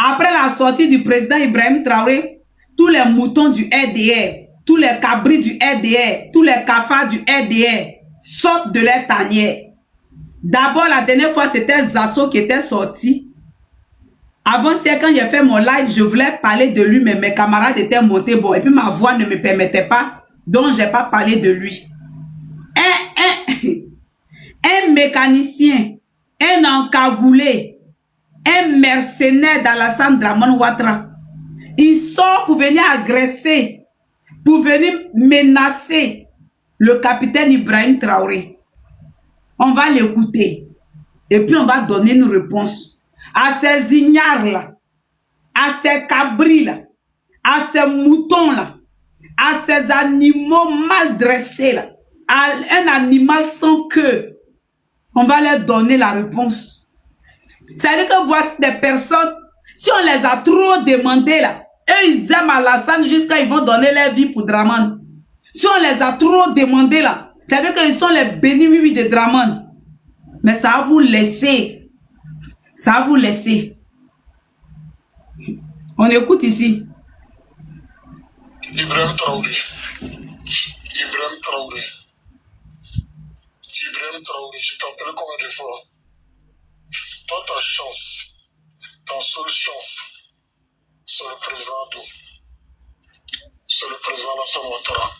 Après la sortie du président Ibrahim Traoré, tous les moutons du RDR, tous les cabris du RDR, tous les cafards du RDR sortent de leur tanière. D'abord, la dernière fois, c'était Zasso qui était sorti. Avant-hier, quand j'ai fait mon live, je voulais parler de lui, mais mes camarades étaient montés bon. Et puis ma voix ne me permettait pas, donc je n'ai pas parlé de lui. Un mécanicien, un encagoulé, un mercenaire d'Alassane Dramane Ouattara, il sort pour venir agresser, pour venir menacer le capitaine Ibrahim Traoré. On va l'écouter et puis on va donner une réponse à ces ignares-là, à ces cabris-là, à ces moutons-là, à ces animaux mal dressés-là, à un animal sans queue. On va leur donner la réponse. C'est-à-dire que voici des personnes, si on les a trop demandées là, eux ils aiment Alassane jusqu'à ils vont donner leur vie pour Dramane. Si on les a trop demandées là, c'est-à-dire qu'ils sont les bénis de Dramane. Mais ça va vous laisser. Ça va vous laisser. On écoute ici. Ibrahim Traoré. Ibrahim Traoré. Ibrahim Traoré, je t'appelle combien de fois? Toi, ta chance, ta seule chance, c'est le président d'où? C'est le président Alassane Ouattara.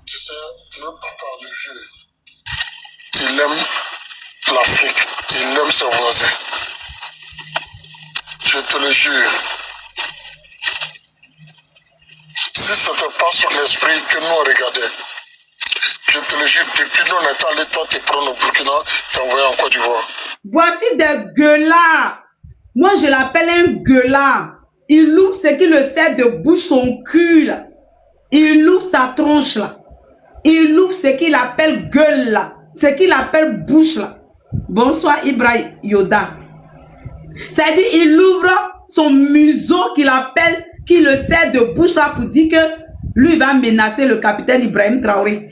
Tu sais, notre papa, le vieux, il aime l'Afrique, il aime ses voisins. Je te le jure. Si ce n'était pas son esprit que nous on regardait, je te le jure, depuis nous on est allé toi te prendre au Burkina, t'envoyer en Côte d'Ivoire. Voici des gueulards. Moi je l'appelle un gueulard. Il loue ce qui le sert de bouche son cul là. Il loue sa tronche là. Il loue ce qu'il appelle gueule là. Ce qu'il appelle bouche là. Bonsoir Ibrahim Yoda. C'est-à-dire il ouvre son museau qu'il appelle, qui le sert de bouche là pour dire que lui va menacer le capitaine Ibrahim Traoré.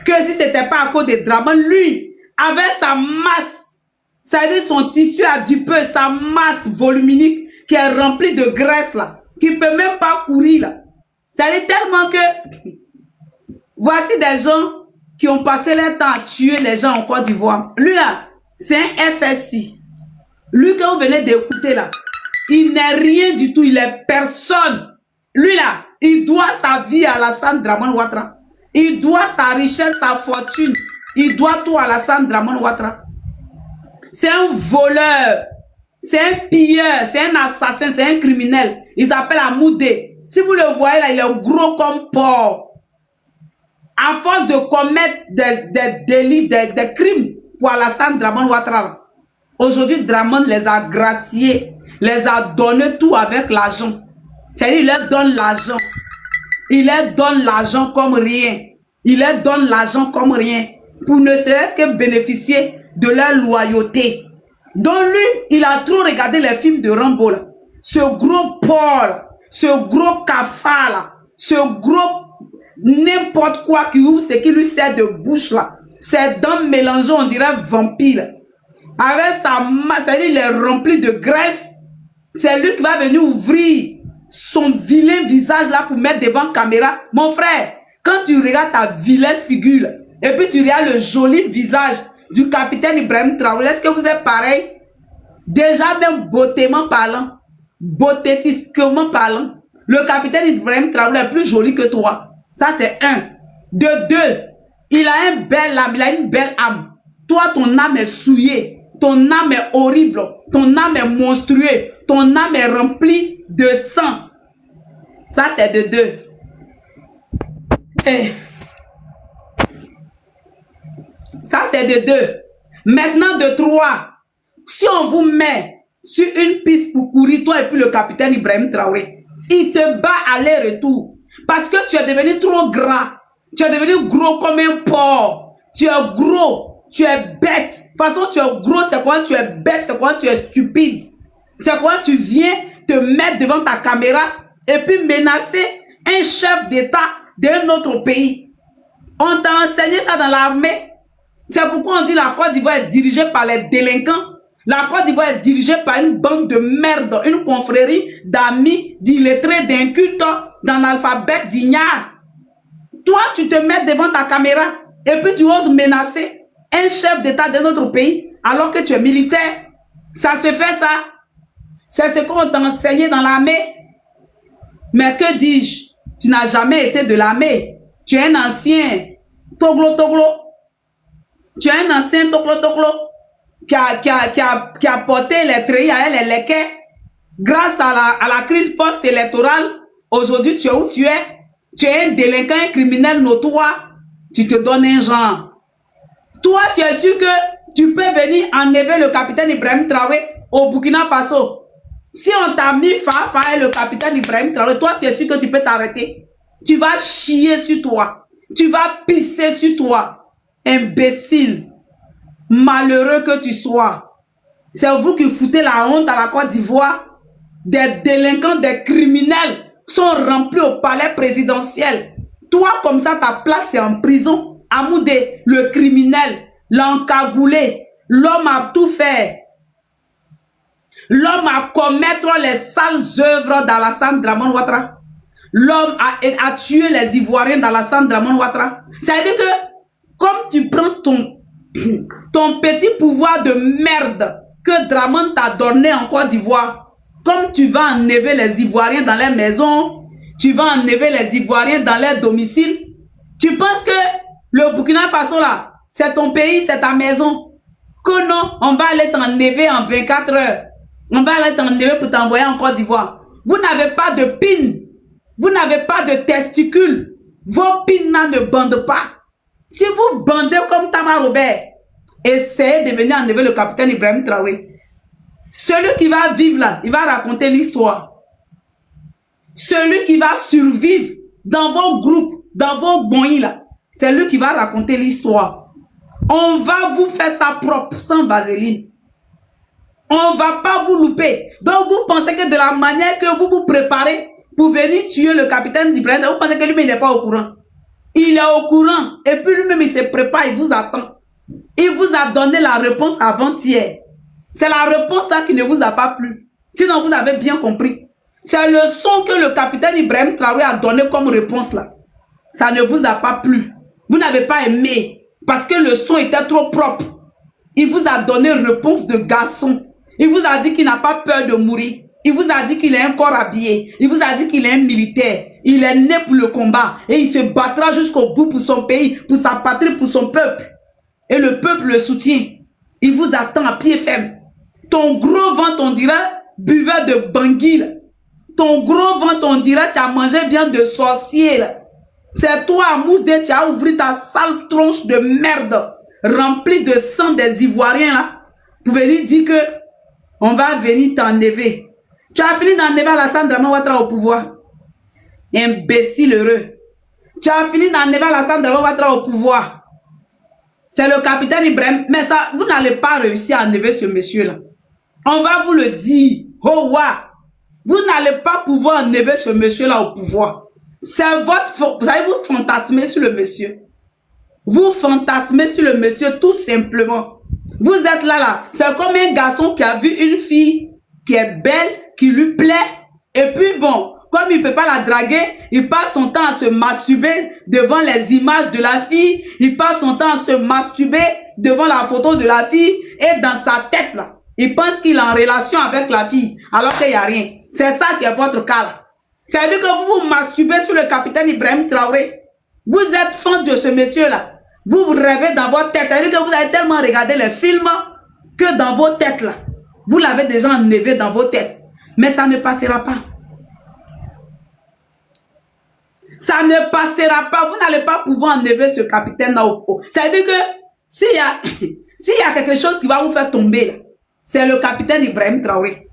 Que si ce n'était pas à cause de Dramane, lui, avec sa masse, c'est-à-dire son tissu adipeux, sa masse voluminique qui est remplie de graisse là, qui ne peut même pas courir là. C'est-à-dire tellement que voici des gens qui ont passé leur temps à tuer les gens en Côte d'Ivoire. Lui là, c'est un FSI. Lui que vous venez d'écouter là, il n'est rien du tout, il est personne. Lui là, il doit sa vie à Alassane Dramane Ouattara. Il doit sa richesse, sa fortune. Il doit tout à Alassane Dramane Ouattara. C'est un voleur. C'est un pilleur. C'est un assassin. C'est un criminel. Il s'appelle Amoudé. Si vous le voyez là, il est gros comme porc. À force de commettre des délits, des crimes pour Alassane Dramane Ouattara. Aujourd'hui, Dramane les a graciés. Les a donné tout avec l'argent. C'est-à-dire, il leur donne l'argent. Il leur donne l'argent comme rien. Il leur donne l'argent comme rien. Pour ne serait-ce que bénéficier de leur loyauté. Donc lui, il a trop regardé les films de Rambo là. Ce gros porc là, ce gros cafard là, ce gros n'importe quoi qui ouvre ce qui lui sert de bouche là. Ses dents mélangées, on dirait vampire. Avec sa masse, c'est-à-dire il est rempli de graisse. C'est lui qui va venir ouvrir son vilain visage là pour mettre devant la caméra. Mon frère, quand tu regardes ta vilaine figure et puis tu regardes le joli visage du capitaine Ibrahim Traoré, est-ce que vous êtes pareil? Déjà même beautément parlant, beautétiquement parlant, le capitaine Ibrahim Traoré est plus joli que toi. Ça c'est un. De deux, il a un bel âme, il a une belle âme. Toi ton âme est souillée, ton âme est horrible, ton âme est monstrueuse, ton âme est remplie de sang. Ça c'est de deux. Et ça c'est de deux. Maintenant de trois. Si on vous met sur une piste pour courir, toi et puis le capitaine Ibrahim Traoré, il te bat aller-retour. Parce que tu es devenu trop gras. Tu es devenu gros comme un porc. Tu es gros. Tu es bête. De toute façon, tu es gros, c'est quand tu es bête, c'est quand tu es stupide. C'est quand tu viens te mettre devant ta caméra et puis menacer un chef d'État d'un autre pays. On t'a enseigné ça dans l'armée. C'est pourquoi on dit la Côte d'Ivoire est dirigée par les délinquants. La Côte d'Ivoire est dirigée par une bande de merde, une confrérie d'amis, d'illettrés, d'incultes, d'analphabètes, d'ignares. Toi, tu te mets devant ta caméra et puis tu oses menacer un chef d'État de notre pays alors que tu es militaire. Ça se fait ça. C'est ce qu'on t'a enseigné dans l'armée. Mais que dis-je? Tu n'as jamais été de l'armée. Tu es un ancien toglo. Tu es un ancien toglo qui a porté les treillis à elle, les lequets. Grâce à la crise post-électorale, aujourd'hui tu es où tu es? Tu es un délinquant, un criminel notoire. Tu te donnes un genre. Toi, tu es sûr que tu peux venir enlever le capitaine Ibrahim Traoré au Burkina Faso. Si on t'a mis Fafa et le capitaine Ibrahim Traoré, toi, tu es sûr que tu peux t'arrêter. Tu vas chier sur toi. Tu vas pisser sur toi. Imbécile. Malheureux que tu sois. C'est vous qui foutez la honte à la Côte d'Ivoire. Des délinquants, des criminels sont remplis au palais présidentiel. Toi, comme ça, ta place c'est en prison. Amoudé, le criminel, l'encagoulé, l'homme a tout fait. L'homme a commettre les sales œuvres d'Alassane Dramane Ouattara. L'homme a tué les Ivoiriens d'Alassane Dramane Ouattara. Ça veut dire que, comme tu prends ton petit pouvoir de merde que Dramane t'a donné en Côte d'Ivoire, comme tu vas enlever les Ivoiriens dans les maisons, tu vas enlever les Ivoiriens dans leurs domiciles, tu penses que le Burkina Faso là, c'est ton pays, c'est ta maison? Que non, on va aller t'enlever en 24 heures. On va aller t'enlever pour t'envoyer en Côte d'Ivoire. Vous n'avez pas de pin. Vous n'avez pas de testicules. Vos pins ne bandent pas. Si vous bandez comme Tama Robert, essayez de venir enlever le capitaine Ibrahim Traoré. Celui qui va vivre là, il va raconter l'histoire. Celui qui va survivre dans vos groupes, dans vos bois là, c'est lui qui va raconter l'histoire. On va vous faire ça propre, sans vaseline. On ne va pas vous louper. Donc vous pensez que de la manière que vous vous préparez pour venir tuer le capitaine d'Ibrahim, vous pensez que lui-même n'est pas au courant. Il est au courant. Et puis lui-même il se prépare, il vous attend. Il vous a donné la réponse avant-hier. C'est la réponse là qui ne vous a pas plu. Sinon vous avez bien compris. C'est le son que le capitaine Ibrahim Traoré a donné comme réponse là. Ça ne vous a pas plu. Vous n'avez pas aimé. Parce que le son était trop propre. Il vous a donné une réponse de garçon. Il vous a dit qu'il n'a pas peur de mourir. Il vous a dit qu'il est un corps habillé. Il vous a dit qu'il est un militaire. Il est né pour le combat. Et il se battra jusqu'au bout pour son pays, pour sa patrie, pour son peuple. Et le peuple le soutient. Il vous attend à pied ferme. Ton gros ventre, on dirait, buveur de Bangui. Ton gros ventre, on dirait, tu as mangé viande de sorcier. C'est toi, Amoudé, tu as ouvert ta sale tronche de merde, remplie de sang des Ivoiriens, là. Vous venez dire que on va venir t'enlever. Tu as fini d'enlever Alassane Dramane Ouattara au pouvoir. Imbécile heureux. Tu as fini d'enlever Alassane Dramane Ouattara au pouvoir. C'est le capitaine Ibrahim. Mais ça, vous n'allez pas réussir à enlever ce monsieur-là. On va vous le dire. Oh, wow. Vous n'allez pas pouvoir enlever ce monsieur-là au pouvoir. C'est votre... Vous allez vous fantasmer sur le monsieur. Vous fantasmez sur le monsieur tout simplement. Vous êtes là. C'est comme un garçon qui a vu une fille qui est belle, qui lui plaît. Et puis bon, comme il ne peut pas la draguer, il passe son temps à se masturber devant les images de la fille. Il passe son temps à se masturber devant la photo de la fille. Et dans sa tête là, il pense qu'il est en relation avec la fille. Alors qu'il n'y a rien. C'est ça qui est votre cas là. C'est-à-dire que vous vous masturbez sur le capitaine Ibrahim Traoré. Vous êtes fan de ce monsieur-là. Vous vous rêvez dans votre tête. C'est-à-dire que vous avez tellement regardé les films que dans vos têtes, là, vous l'avez déjà enlevé dans vos têtes. Mais ça ne passera pas. Ça ne passera pas. Vous n'allez pas pouvoir enlever ce capitaine-là au haut. C'est-à-dire que s'il y a quelque chose qui va vous faire tomber, c'est le capitaine Ibrahim Traoré.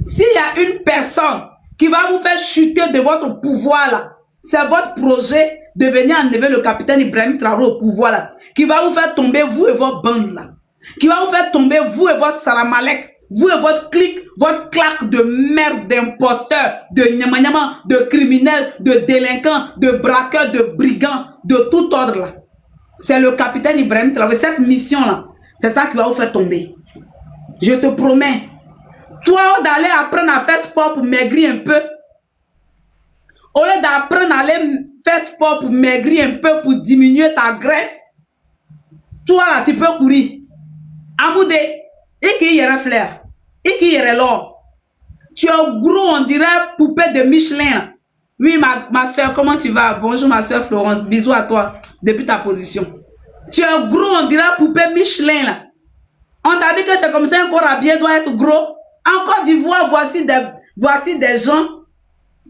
S'il y a une personne qui va vous faire chuter de votre pouvoir là, c'est votre projet de venir enlever le capitaine Ibrahim Traoré au pouvoir là, qui va vous faire tomber vous et votre bande là, qui va vous faire tomber vous et votre Salamalek, vous et votre clique, votre claque de merde, d'imposteurs, de nyama, de criminels, de délinquants, de braqueurs, de brigands, de tout ordre là. C'est le capitaine Ibrahim Traoré, cette mission là, c'est ça qui va vous faire tomber. Je te promets. Toi, d'aller apprendre à faire sport pour maigrir un peu, au lieu d'apprendre à aller faire sport pour maigrir un peu, pour diminuer ta graisse, toi là, tu peux courir. Amoudé, et qui y flair, et qui y l'or. Tu es gros, on dirait poupée de Michelin. Oui, ma soeur, comment tu vas? Bonjour, ma soeur Florence. Bisous à toi, depuis ta position. Tu es gros, on dirait poupée Michelin. Là. On t'a dit que c'est comme ça, un corps habillé doit être gros. En Côte d'Ivoire, voici des gens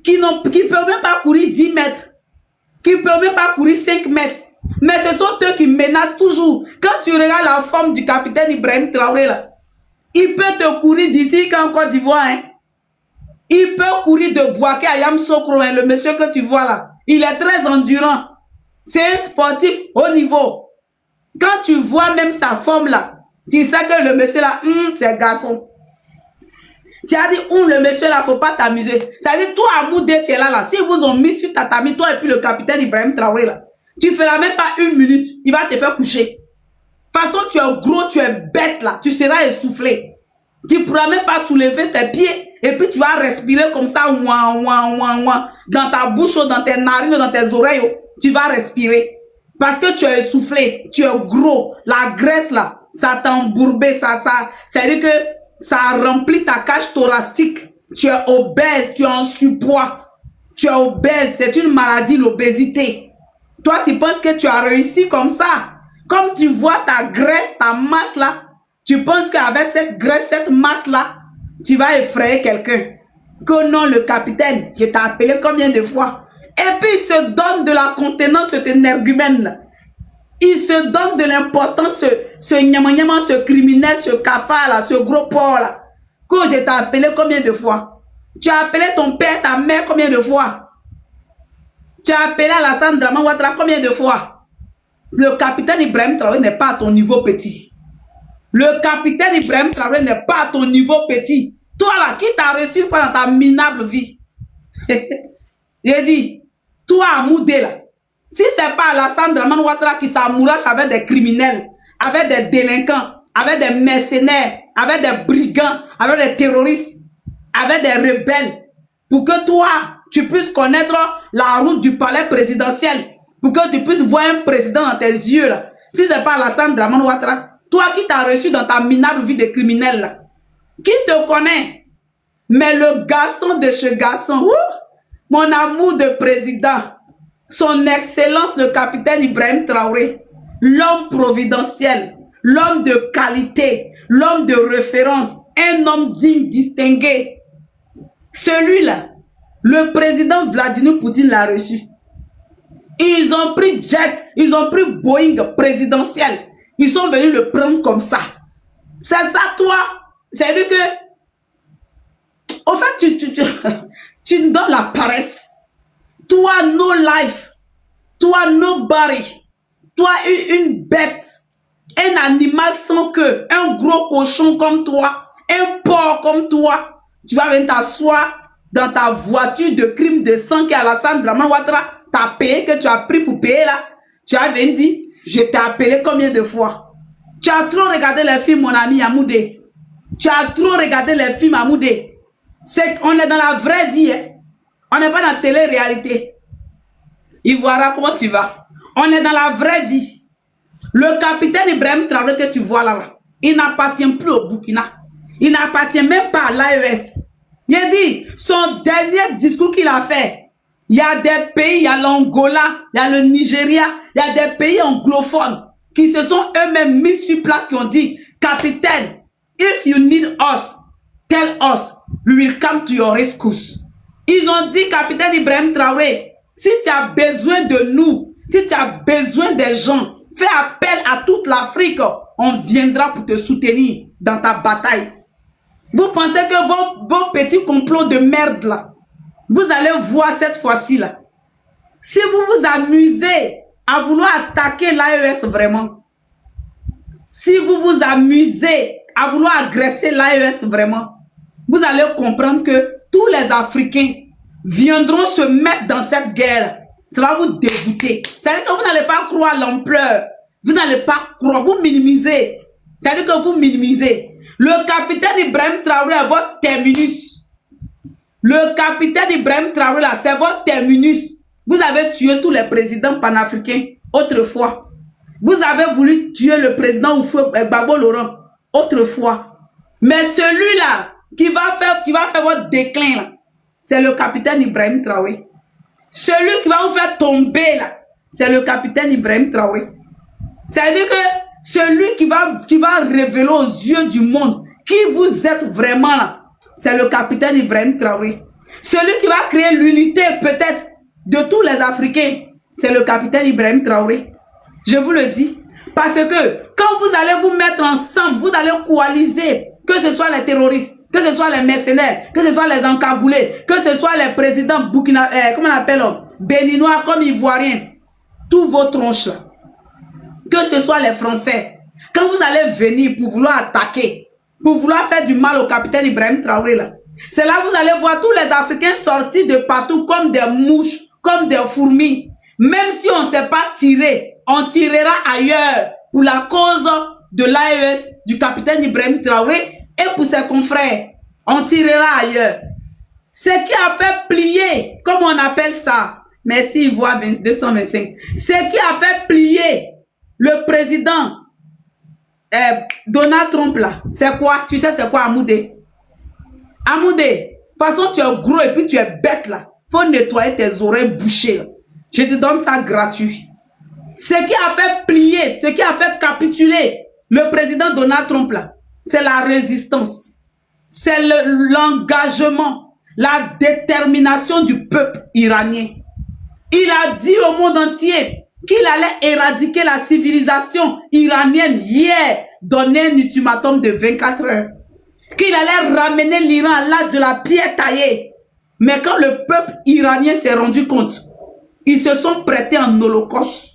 qui ne peuvent même pas courir 10 mètres. Qui ne peuvent même pas courir 5 mètres. Mais ce sont eux qui menacent toujours. Quand tu regardes la forme du capitaine Ibrahim Traoré, là, il peut te courir d'ici qu'en Côte d'Ivoire. Hein. Il peut courir de Boaké à Yamsokro, hein, le monsieur que tu vois là. Il est très endurant. C'est un sportif haut niveau. Quand tu vois même sa forme là, tu sais que le monsieur là, c'est un garçon. Tu as dit, le monsieur là, faut pas t'amuser. Ça dit, toi, Amoudé, tu es là. Si vous ont mis sur tatami, toi et puis le capitaine Ibrahim Traoré là, tu feras même pas 1 minute, il va te faire coucher. De toute façon, tu es gros, tu es bête là, tu seras essoufflé. Tu ne pourras même pas soulever tes pieds et puis tu vas respirer comme ça, dans ta bouche, dans tes narines, dans tes oreilles, tu vas respirer. Parce que tu es essoufflé, tu es gros, la graisse là, ça t'a embourbé, c'est-à-dire que ça remplit ta cage thoracique. Tu es obèse, tu es en surpoids, tu es obèse, c'est une maladie, l'obésité. Toi, tu penses que tu as réussi comme ça. Comme tu vois ta graisse, ta masse là, tu penses qu'avec cette graisse, cette masse là, tu vas effrayer quelqu'un. Que non, le capitaine, je t'ai appelé combien de fois? Et puis il se donne de la contenance, cet énergumène. Il se donne de l'importance, ce nyama, ce criminel, ce cafard là, ce gros porc là. Que je t'ai appelé combien de fois? Tu as appelé ton père, ta mère combien de fois? Tu as appelé Alassane Draman Ouattara combien de fois? Le capitaine Ibrahim Traoré n'est pas à ton niveau petit. Le capitaine Ibrahim Traoré n'est pas à ton niveau petit. Toi là, qui t'a reçu une fois dans ta minable vie? J'ai dit, toi Amoudé là, si c'est pas Alassane Draman Ouattara qui s'amourache avec des criminels, avec des délinquants, avec des mercenaires, avec des brigands, avec des terroristes, avec des rebelles, pour que toi, tu puisses connaître la route du palais présidentiel, pour que tu puisses voir un président dans tes yeux là. Si c'est pas Alassane Draman Ouattara, toi qui t'as reçu dans ta minable vie de criminel là, qui te connaît? Mais le garçon de ce garçon, mon amour de président, son excellence le capitaine Ibrahim Traoré, l'homme providentiel, l'homme de qualité, l'homme de référence, un homme digne, distingué. Celui-là, le président Vladimir Poutine l'a reçu. Ils ont pris jet, ils ont pris Boeing présidentiel. Ils sont venus le prendre comme ça. C'est ça, toi. C'est-à-dire que, au fait, tu nous donnes la paresse. Toi, no life. Toi, nobody. Toi, une bête. Un animal sans queue. Un gros cochon comme toi. Un porc comme toi. Tu vas venir t'asseoir dans ta voiture de crime de sang qui est Alassane Draman Ouattara. T'as payé que tu as pris pour payer là. Tu as venu dire, je t'ai appelé combien de fois? Tu as trop regardé les films, mon ami Amoudé. Tu as trop regardé les films, Amoudé. C'est qu'on est dans la vraie vie. Hein. On n'est pas dans la télé-réalité. Ivoira, comment tu vas? On est dans la vraie vie. Le capitaine Ibrahim Traoré que tu vois là, il n'appartient plus au Burkina. Il n'appartient même pas à l'AES. Il a dit, son dernier discours qu'il a fait, il y a des pays, il y a l'Angola, il y a le Nigeria, il y a des pays anglophones qui se sont eux-mêmes mis sur place, qui ont dit, capitaine, if you need us, tell us, we will come to your rescue. Ils ont dit, capitaine Ibrahim Traoré, si tu as besoin de nous, si tu as besoin des gens, fais appel à toute l'Afrique, on viendra pour te soutenir dans ta bataille. Vous pensez que vos petits complots de merde là, vous allez voir cette fois-ci là. Si vous vous amusez à vouloir attaquer l'AES vraiment, si vous vous amusez à vouloir agresser l'AES vraiment, vous allez comprendre que tous les Africains viendront se mettre dans cette guerre. Ça va vous dégoûter. C'est-à-dire que vous n'allez pas croire l'ampleur. Vous n'allez pas croire. Vous minimisez. C'est-à-dire que vous minimisez. Le capitaine Ibrahim Traoré est votre terminus. Le capitaine Ibrahim Traoré, là, c'est votre terminus. Vous avez tué tous les présidents panafricains autrefois. Vous avez voulu tuer le président Gbagbo Laurent autrefois. Mais celui-là qui va faire votre déclin, c'est le capitaine Ibrahim Traoré. Celui qui va vous faire tomber, là, c'est le capitaine Ibrahim Traoré. C'est-à-dire que celui qui va révéler aux yeux du monde qui vous êtes vraiment là, c'est le capitaine Ibrahim Traoré. Celui qui va créer l'unité peut-être de tous les Africains, c'est le capitaine Ibrahim Traoré. Je vous le dis. Parce que quand vous allez vous mettre ensemble, vous allez coaliser, que ce soit les terroristes, que ce soit les mercenaires, que ce soit les encagoulés, que ce soit les présidents comment on appelle, béninois comme ivoiriens, tous vos tronches là, que ce soit les Français, quand vous allez venir pour vouloir attaquer, pour vouloir faire du mal au capitaine Ibrahim Traoré là, c'est là que vous allez voir tous les Africains sortir de partout comme des mouches, comme des fourmis. Même si on ne sait pas tirer, on tirera ailleurs pour la cause de l'AES, du capitaine Ibrahim Traoré et pour ses confrères. On tirera ailleurs. Ce qui a fait plier, comme on appelle ça, merci Ivoire 225, ce qui a fait plier le président Donald Trump là, c'est quoi? Tu sais c'est quoi Amoudé? Amoudé, de toute façon tu es gros et puis tu es bête là. Faut nettoyer tes oreilles bouchées là. Je te donne ça gratuit. Ce qui a fait plier, ce qui a fait capituler le président Donald Trump là, c'est la résistance. C'est l'engagement, la détermination du peuple iranien. Il a dit au monde entier qu'il allait éradiquer la civilisation iranienne hier, donner un ultimatum de 24 heures. Qu'il allait ramener l'Iran à l'âge de la pierre taillée. Mais quand le peuple iranien s'est rendu compte, ils se sont prêtés en holocauste.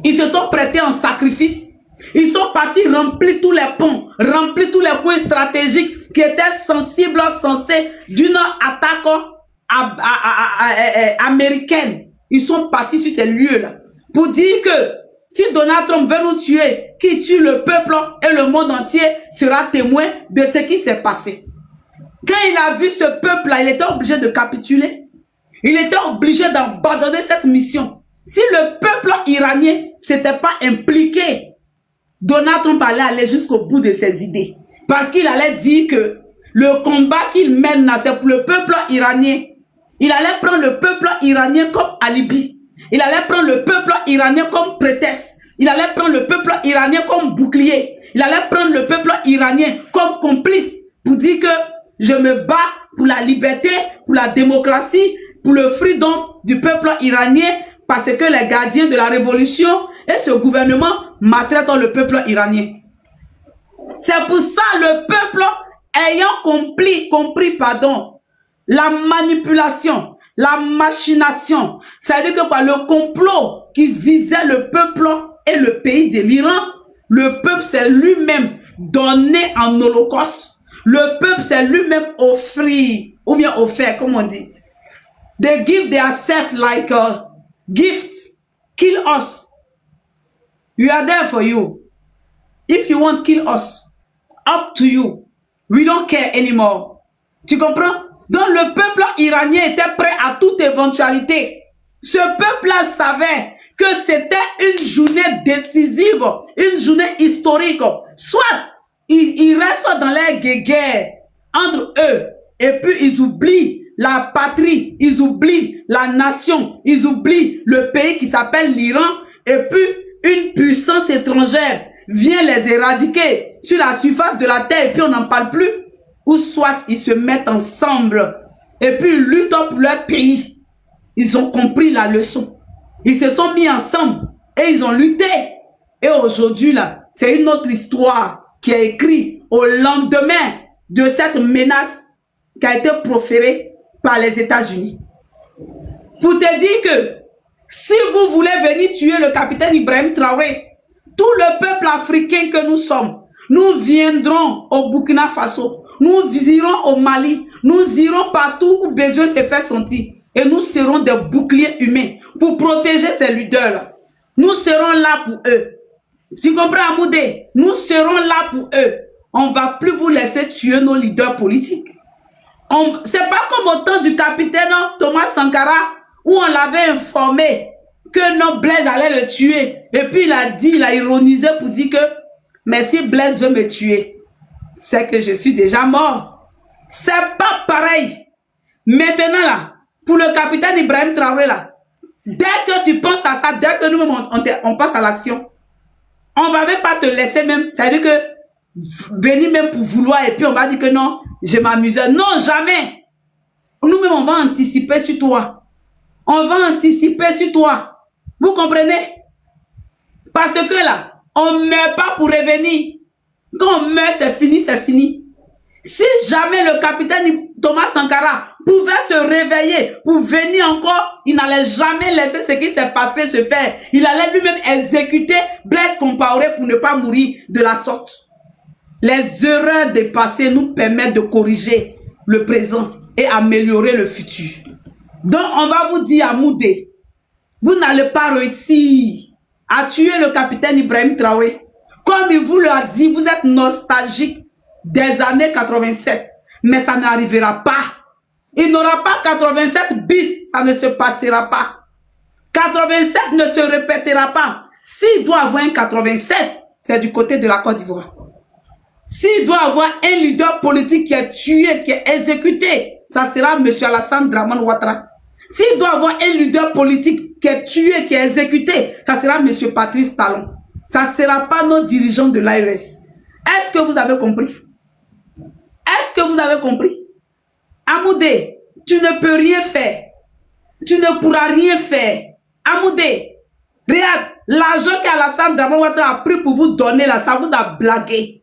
Ils se sont prêtés en sacrifice. Ils sont partis remplir tous les ponts, remplir tous les points stratégiques qui étaient sensibles, censés d'une attaque américaine. Ils sont partis sur ces lieux-là pour dire que si Donald Trump veut nous tuer, qui tue le peuple et le monde entier sera témoin de ce qui s'est passé. Quand il a vu ce peuple-là, il était obligé de capituler. Il était obligé d'abandonner cette mission. Si le peuple iranien s'était pas impliqué, Donald Trump allait aller jusqu'au bout de ses idées. Parce qu'il allait dire que le combat qu'il mène, c'est pour le peuple iranien. Il allait prendre le peuple iranien comme alibi. Il allait prendre le peuple iranien comme prétexte. Il allait prendre le peuple iranien comme bouclier. Il allait prendre le peuple iranien comme complice pour dire que je me bats pour la liberté, pour la démocratie, pour le freedom du peuple iranien parce que les gardiens de la révolution et ce gouvernement maltraitent le peuple iranien. C'est pour ça le peuple ayant compris, la manipulation, la machination, c'est-à-dire que quoi, le complot qui visait le peuple et le pays de l'Iran, le peuple s'est lui-même donné en holocauste. Le peuple s'est lui-même offert, ou bien offert, comme on dit. They give themselves like a gift. Kill us. We are there for you. If you want, kill us. Up to you. We don't care anymore. Tu comprends? Donc le peuple iranien était prêt à toute éventualité. Ce peuple-là savait que c'était une journée décisive, une journée historique. Soit ils restent dans leur guerre entre eux et puis ils oublient la patrie, ils oublient la nation, ils oublient le pays qui s'appelle l'Iran et puis une puissance étrangère vient les éradiquer sur la surface de la terre et puis on n'en parle plus. Ou soit ils se mettent ensemble et puis ils luttent pour leur pays. Ils ont compris la leçon. Ils se sont mis ensemble et ils ont lutté. Et aujourd'hui, là, c'est une autre histoire qui est écrite au lendemain de cette menace qui a été proférée par les États-Unis. Pour te dire que si vous voulez venir tuer le capitaine Ibrahim Traoré, tout le peuple africain que nous sommes, nous viendrons au Burkina Faso, nous irons au Mali, nous irons partout où besoin se fait sentir. Et nous serons des boucliers humains pour protéger ces leaders-là. Nous serons là pour eux. Tu comprends, Amoudé? Nous serons là pour eux. on ne va plus vous laisser tuer nos leaders politiques. C'est pas comme au temps du capitaine Thomas Sankara, où on l'avait informé que non, Blaise allait le tuer. Et puis il a ironisé pour dire que, mais si Blaise veut me tuer, c'est que je suis déjà mort. C'est pas pareil. Maintenant là, pour le capitaine Ibrahim Traoré là, dès que tu penses à ça, dès que nous-mêmes on passe à l'action, on va même pas te laisser même, c'est-à-dire que venir même pour vouloir et puis on va dire que non, je m'amusais. Non, jamais. Nous-mêmes on va anticiper sur toi. On va anticiper sur toi. Vous comprenez? Parce que là, on ne meurt pas pour revenir. Quand on meurt, c'est fini, c'est fini. Si jamais le capitaine Thomas Sankara pouvait se réveiller pour venir encore, il n'allait jamais laisser ce qui s'est passé se faire. Il allait lui-même exécuter Blaise Compaoré pour ne pas mourir de la sorte. Les erreurs du passé nous permettent de corriger le présent et améliorer le futur. Donc, on va vous dire à Moudé, vous n'allez pas réussir à tuer le capitaine Ibrahim Traoré. Comme il vous l'a dit, vous êtes nostalgique des années 87. Mais ça n'arrivera pas. Il n'aura pas 87 bis, ça ne se passera pas. 87 ne se répétera pas. S'il doit avoir un 87, c'est du côté de la Côte d'Ivoire. S'il doit avoir un leader politique qui est tué, qui est exécuté, ça sera M. Alassane Dramane Ouattara. S'il doit avoir un leader politique qui est tué, qui est exécuté, ça sera M. Patrice Talon. Ça ne sera pas nos dirigeants de l'AES. Est-ce que vous avez compris? Est-ce que vous avez compris? Amoudé, tu ne peux rien faire. Tu ne pourras rien faire. Amoudé, regarde, l'argent qu'Alassane Dramane Ouattara a pris pour vous donner là, ça vous a blagué.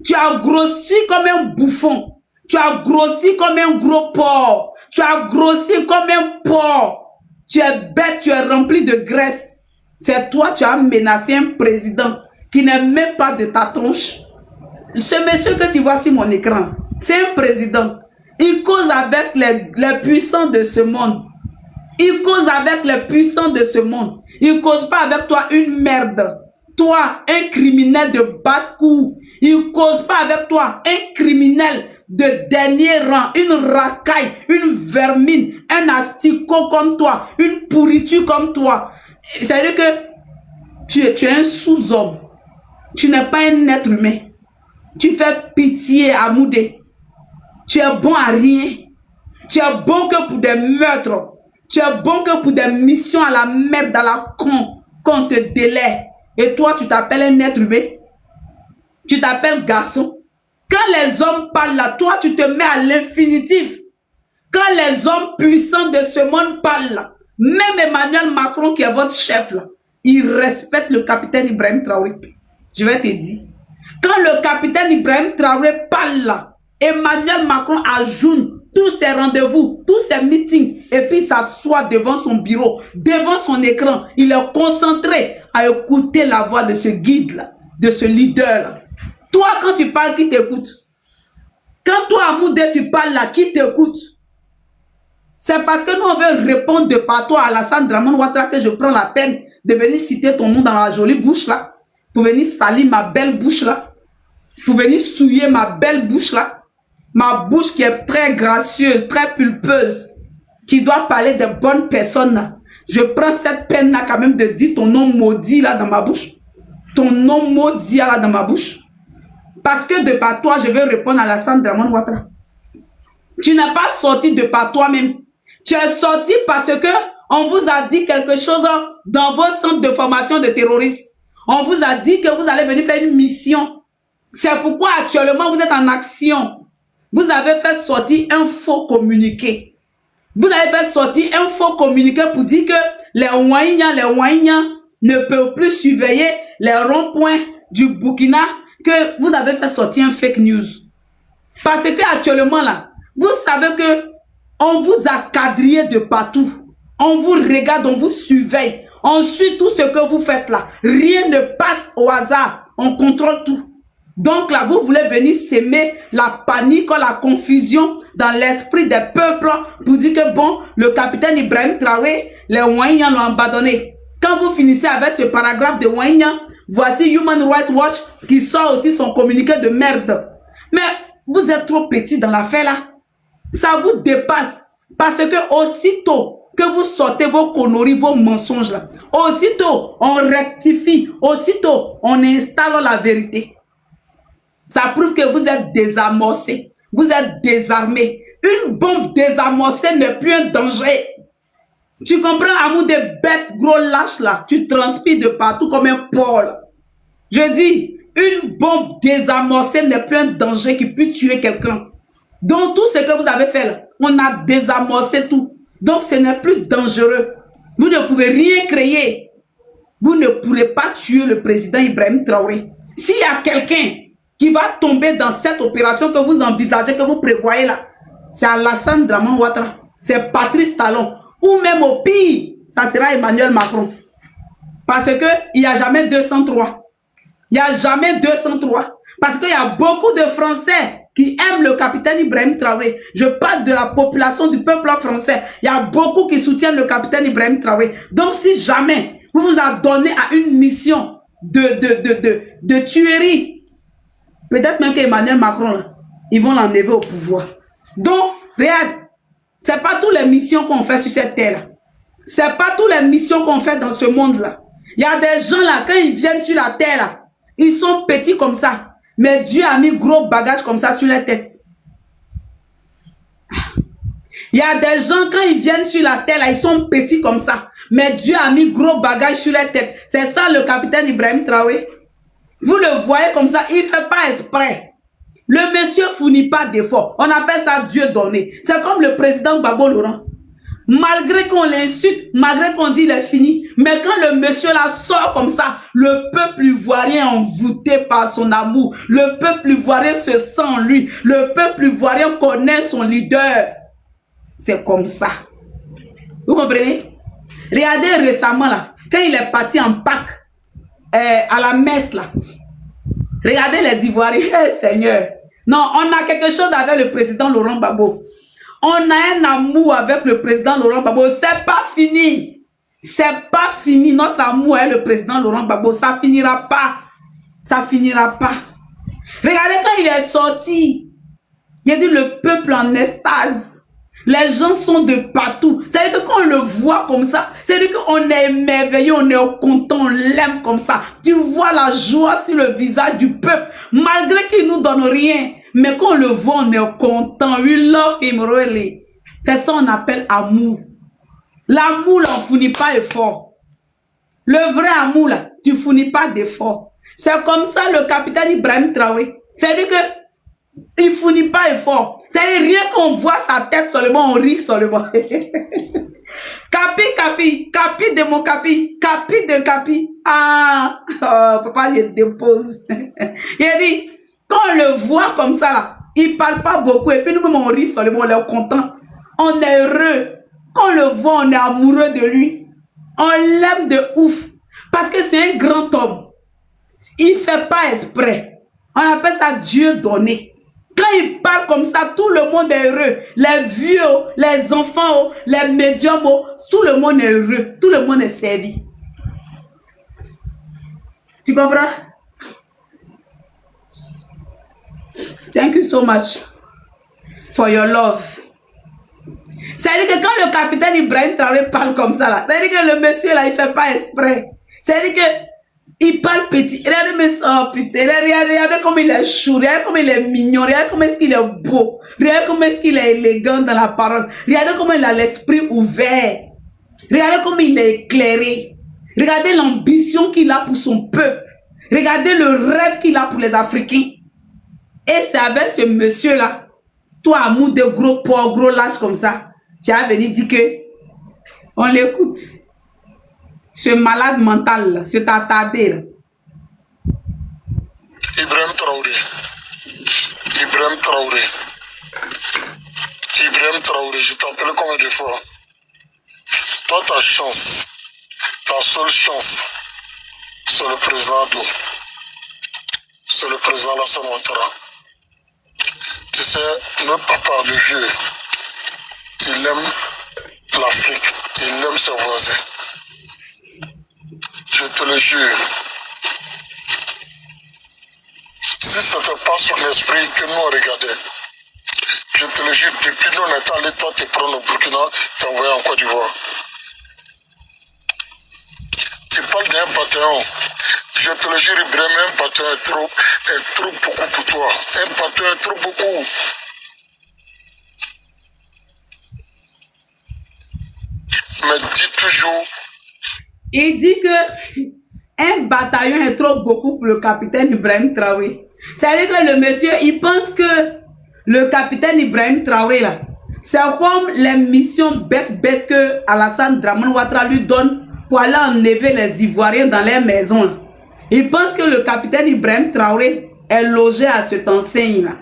Tu as grossi comme un bouffon. Tu as grossi comme un gros porc. Tu as grossi comme un porc. Tu es bête, tu es rempli de graisse. C'est toi, tu as menacé un président qui n'est même pas de ta tronche. Ce monsieur que tu vois sur mon écran, c'est un président. Il cause avec les puissants de ce monde. Il cause avec les puissants de ce monde. Il ne cause pas avec toi une merde. Toi, un criminel de basse-cour. Il ne cause pas avec toi un criminel de dernier rang, une racaille, une vermine, un asticot comme toi, une pourriture comme toi. C'est-à-dire que tu es un sous-homme. Tu n'es pas un être humain. Tu fais pitié à Moudé. Tu es bon à rien. Tu es bon que pour des meurtres. Tu es bon que pour des missions à la merde, à la con, qu'on te délaie. Et toi, tu t'appelles un être humain. Tu t'appelles garçon. Quand les hommes parlent là, toi, tu te mets à l'infinitif. Quand les hommes puissants de ce monde parlent là, même Emmanuel Macron, qui est votre chef là, il respecte le capitaine Ibrahim Traoré. Je vais te dire. Quand le capitaine Ibrahim Traoré parle là, Emmanuel Macron ajoute tous ses rendez-vous, tous ses meetings, et puis il s'assoit devant son bureau, devant son écran. Il est concentré à écouter la voix de ce guide-là, de ce leader-là. Toi, quand tu parles, qui t'écoute? Quand toi, Amoudé, tu parles là, qui t'écoute? C'est parce que nous, on veut répondre de partout à Alassane Dramane Ouattara que je prends la peine de venir citer ton nom dans ma jolie bouche là, pour venir salir ma belle bouche là, pour venir souiller ma belle bouche là, ma bouche qui est très gracieuse, très pulpeuse, qui doit parler de bonnes personnes là. Je prends cette peine là quand même de dire ton nom maudit là dans ma bouche. Ton nom maudit là dans ma bouche. Parce que de par toi, je veux répondre à Alassane Dramane Ouattara. Tu n'es pas sorti de par toi-même. Tu es sorti parce que on vous a dit quelque chose dans vos centres de formation de terroristes. On vous a dit que vous allez venir faire une mission. C'est pourquoi actuellement vous êtes en action. Vous avez fait sortir un faux communiqué. Vous avez fait sortir un faux communiqué pour dire que les Ouaïniens ne peuvent plus surveiller les ronds-points du Burkina, que vous avez fait sortir un fake news. Parce que actuellement là, vous savez que on vous a quadrillé de partout. On vous regarde, on vous surveille. On suit tout ce que vous faites là. Rien ne passe au hasard. On contrôle tout. Donc là, vous voulez venir s'aimer la panique, la confusion dans l'esprit des peuples pour dire que bon, le capitaine Ibrahim Traoré, les Ouaïniens l'ont abandonné. Quand vous finissez avec ce paragraphe de Ouaïniens, Voici Human Rights Watch qui sort aussi son communiqué de merde. Mais vous êtes trop petit dans l'affaire là. Ça vous dépasse. Parce que aussitôt que vous sortez vos conneries, vos mensonges là, aussitôt on rectifie, aussitôt on installe la vérité. Ça prouve que vous êtes désamorcé, vous êtes désarmé. Une bombe désamorcée n'est plus un danger. Tu comprends, amour des bêtes gros lâches là, tu transpires de partout comme un porc. Je dis, une bombe désamorcée n'est plus un danger qui peut tuer quelqu'un. Donc tout ce que vous avez fait là, on a désamorcé tout. Donc ce n'est plus dangereux. Vous ne pouvez rien créer. Vous ne pourrez pas tuer le président Ibrahim Traoré. S'il y a quelqu'un qui va tomber dans cette opération que vous envisagez, que vous prévoyez là, c'est Alassane Draman Ouattara, c'est Patrice Talon, ou même au pire, ça sera Emmanuel Macron. Parce qu'il n'y a jamais 203. Il n'y a jamais 203. Parce qu'il y a beaucoup de Français qui aiment le capitaine Ibrahim Traoré. Je parle de la population du peuple français. Il y a beaucoup qui soutiennent le capitaine Ibrahim Traoré. Donc si jamais vous vous adonnez à une mission de tuerie, peut-être même qu'Emmanuel Macron, là, ils vont l'enlever au pouvoir. Donc, regarde, ce n'est pas toutes les missions qu'on fait sur cette terre-là. Ce n'est pas toutes les missions qu'on fait dans ce monde-là. Il y a des gens là, quand ils viennent sur la terre, là, ils sont petits comme ça. Mais Dieu a mis gros bagages comme ça sur leur tête. Il y a des gens, quand ils viennent sur la terre, là, ils sont petits comme ça. Mais Dieu a mis gros bagages sur leur tête. C'est ça le capitaine Ibrahim Traoré. Vous le voyez comme ça, il ne fait pas exprès. Le monsieur fournit pas d'effort. On appelle ça Dieu donné. C'est comme le président Gbagbo Laurent. Malgré qu'on l'insulte, malgré qu'on dit il est fini, mais quand le monsieur là sort comme ça, le peuple ivoirien envoûté par son amour, le peuple ivoirien se sent en lui, le peuple ivoirien connaît son leader. C'est comme ça. Vous comprenez? Regardez récemment là, quand il est parti en Pâques, à la messe là, regardez les Ivoiriens, hey, Seigneur. Non, on a quelque chose avec le président Laurent Gbagbo. On a un amour avec le président Laurent Gbagbo. C'est pas fini. C'est pas fini. Notre amour avec le président Laurent Gbagbo. Ça finira pas. Ça finira pas. Regardez quand il est sorti. Il a dit le peuple en extase. Les gens sont de partout. C'est-à-dire que quand on le voit comme ça, c'est-à-dire qu'on est émerveillé, on est content, on l'aime comme ça. Tu vois la joie sur le visage du peuple, malgré qu'il nous donne rien. Mais quand on le voit, on est content. We love him really. C'est ça qu'on appelle amour. L'amour, là, on ne fournit pas effort. Le vrai amour, là, tu ne fournis pas d'effort. C'est comme ça le capitaine Ibrahim Traoré. C'est-à-dire que il ne fournit pas effort. C'est-à-dire rien qu'on voit sa tête seulement, on rit seulement. Capi, capi, capi de mon capi, capi de capi. Ah, oh, papa, je dépose. Il a dit, quand on le voit comme ça, là, il ne parle pas beaucoup. Et puis nous-mêmes, on rit seulement, on est content. On est heureux. Quand on le voit, on est amoureux de lui. On l'aime de ouf. Parce que c'est un grand homme. Il ne fait pas exprès. On appelle ça Dieu donné. Quand il parle comme ça, tout le monde est heureux. Les vieux, les enfants, les médiums, tout le monde est heureux. Tout le monde est servi. Tu comprends? Thank you so much for your love. C'est-à-dire que quand le capitaine Ibrahim Traoré parle comme ça, là, c'est-à-dire que le monsieur là, il ne fait pas exprès. C'est-à-dire que il parle petit. Regardez, oh, putain, regardez comme il est chou, regardez comme il est mignon, regardez comment est-ce qu'il est beau, regardez comment est-ce qu'il est élégant dans la parole, regardez comment il a l'esprit ouvert, regardez comment il est éclairé, regardez l'ambition qu'il a pour son peuple, regardez le rêve qu'il a pour les Africains. Et c'est avec ce monsieur-là, toi, amour de gros porc, gros lâche comme ça, tu as venu dire que on l'écoute. Ce malade mental, ce tatardé là. Ibrahim Traoré. Ibrahim Traoré. Ibrahim Traoré, je t'appelle combien de fois? Toi, ta chance, ta seule chance, c'est le président d'eau. C'est le président Alassane Ouattara. Tu sais, notre papa, le vieux, il aime l'Afrique, il aime ses voisins. Je te le jure, Si ce n'était pas son esprit que nous on regardait, je te le jure, depuis nous on est allé toi te prendre au Burkina, t'envoyer en Côte d'Ivoire. Tu parles d'un bataillon. Je te le jure, Ibrahim, un bataillon est trop beaucoup pour toi. Un bataillon est trop beaucoup. Mais dis toujours. Il dit que un bataillon est trop beaucoup pour le capitaine Ibrahim Traoré. C'est-à-dire que le monsieur, il pense que le capitaine Ibrahim Traoré, là, c'est comme les missions bêtes que Alassane Dramane Ouattara lui donne pour aller enlever les Ivoiriens dans les maisons. Là. Il pense que le capitaine Ibrahim Traoré est logé à cette enseigne-là.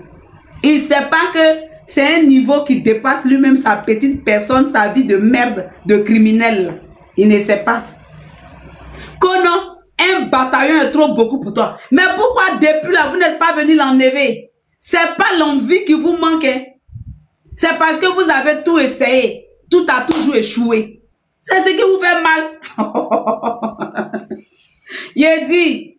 Il ne sait pas que c'est un niveau qui dépasse lui-même sa petite personne, sa vie de merde, de criminel. Là. Il ne sait pas. Que non, un bataillon est trop beaucoup pour toi. Mais pourquoi depuis là, vous n'êtes pas venu l'enlever? C'est pas l'envie qui vous manque. Hein. C'est parce que vous avez tout essayé. Tout a toujours échoué. C'est ce qui vous fait mal. Il dit,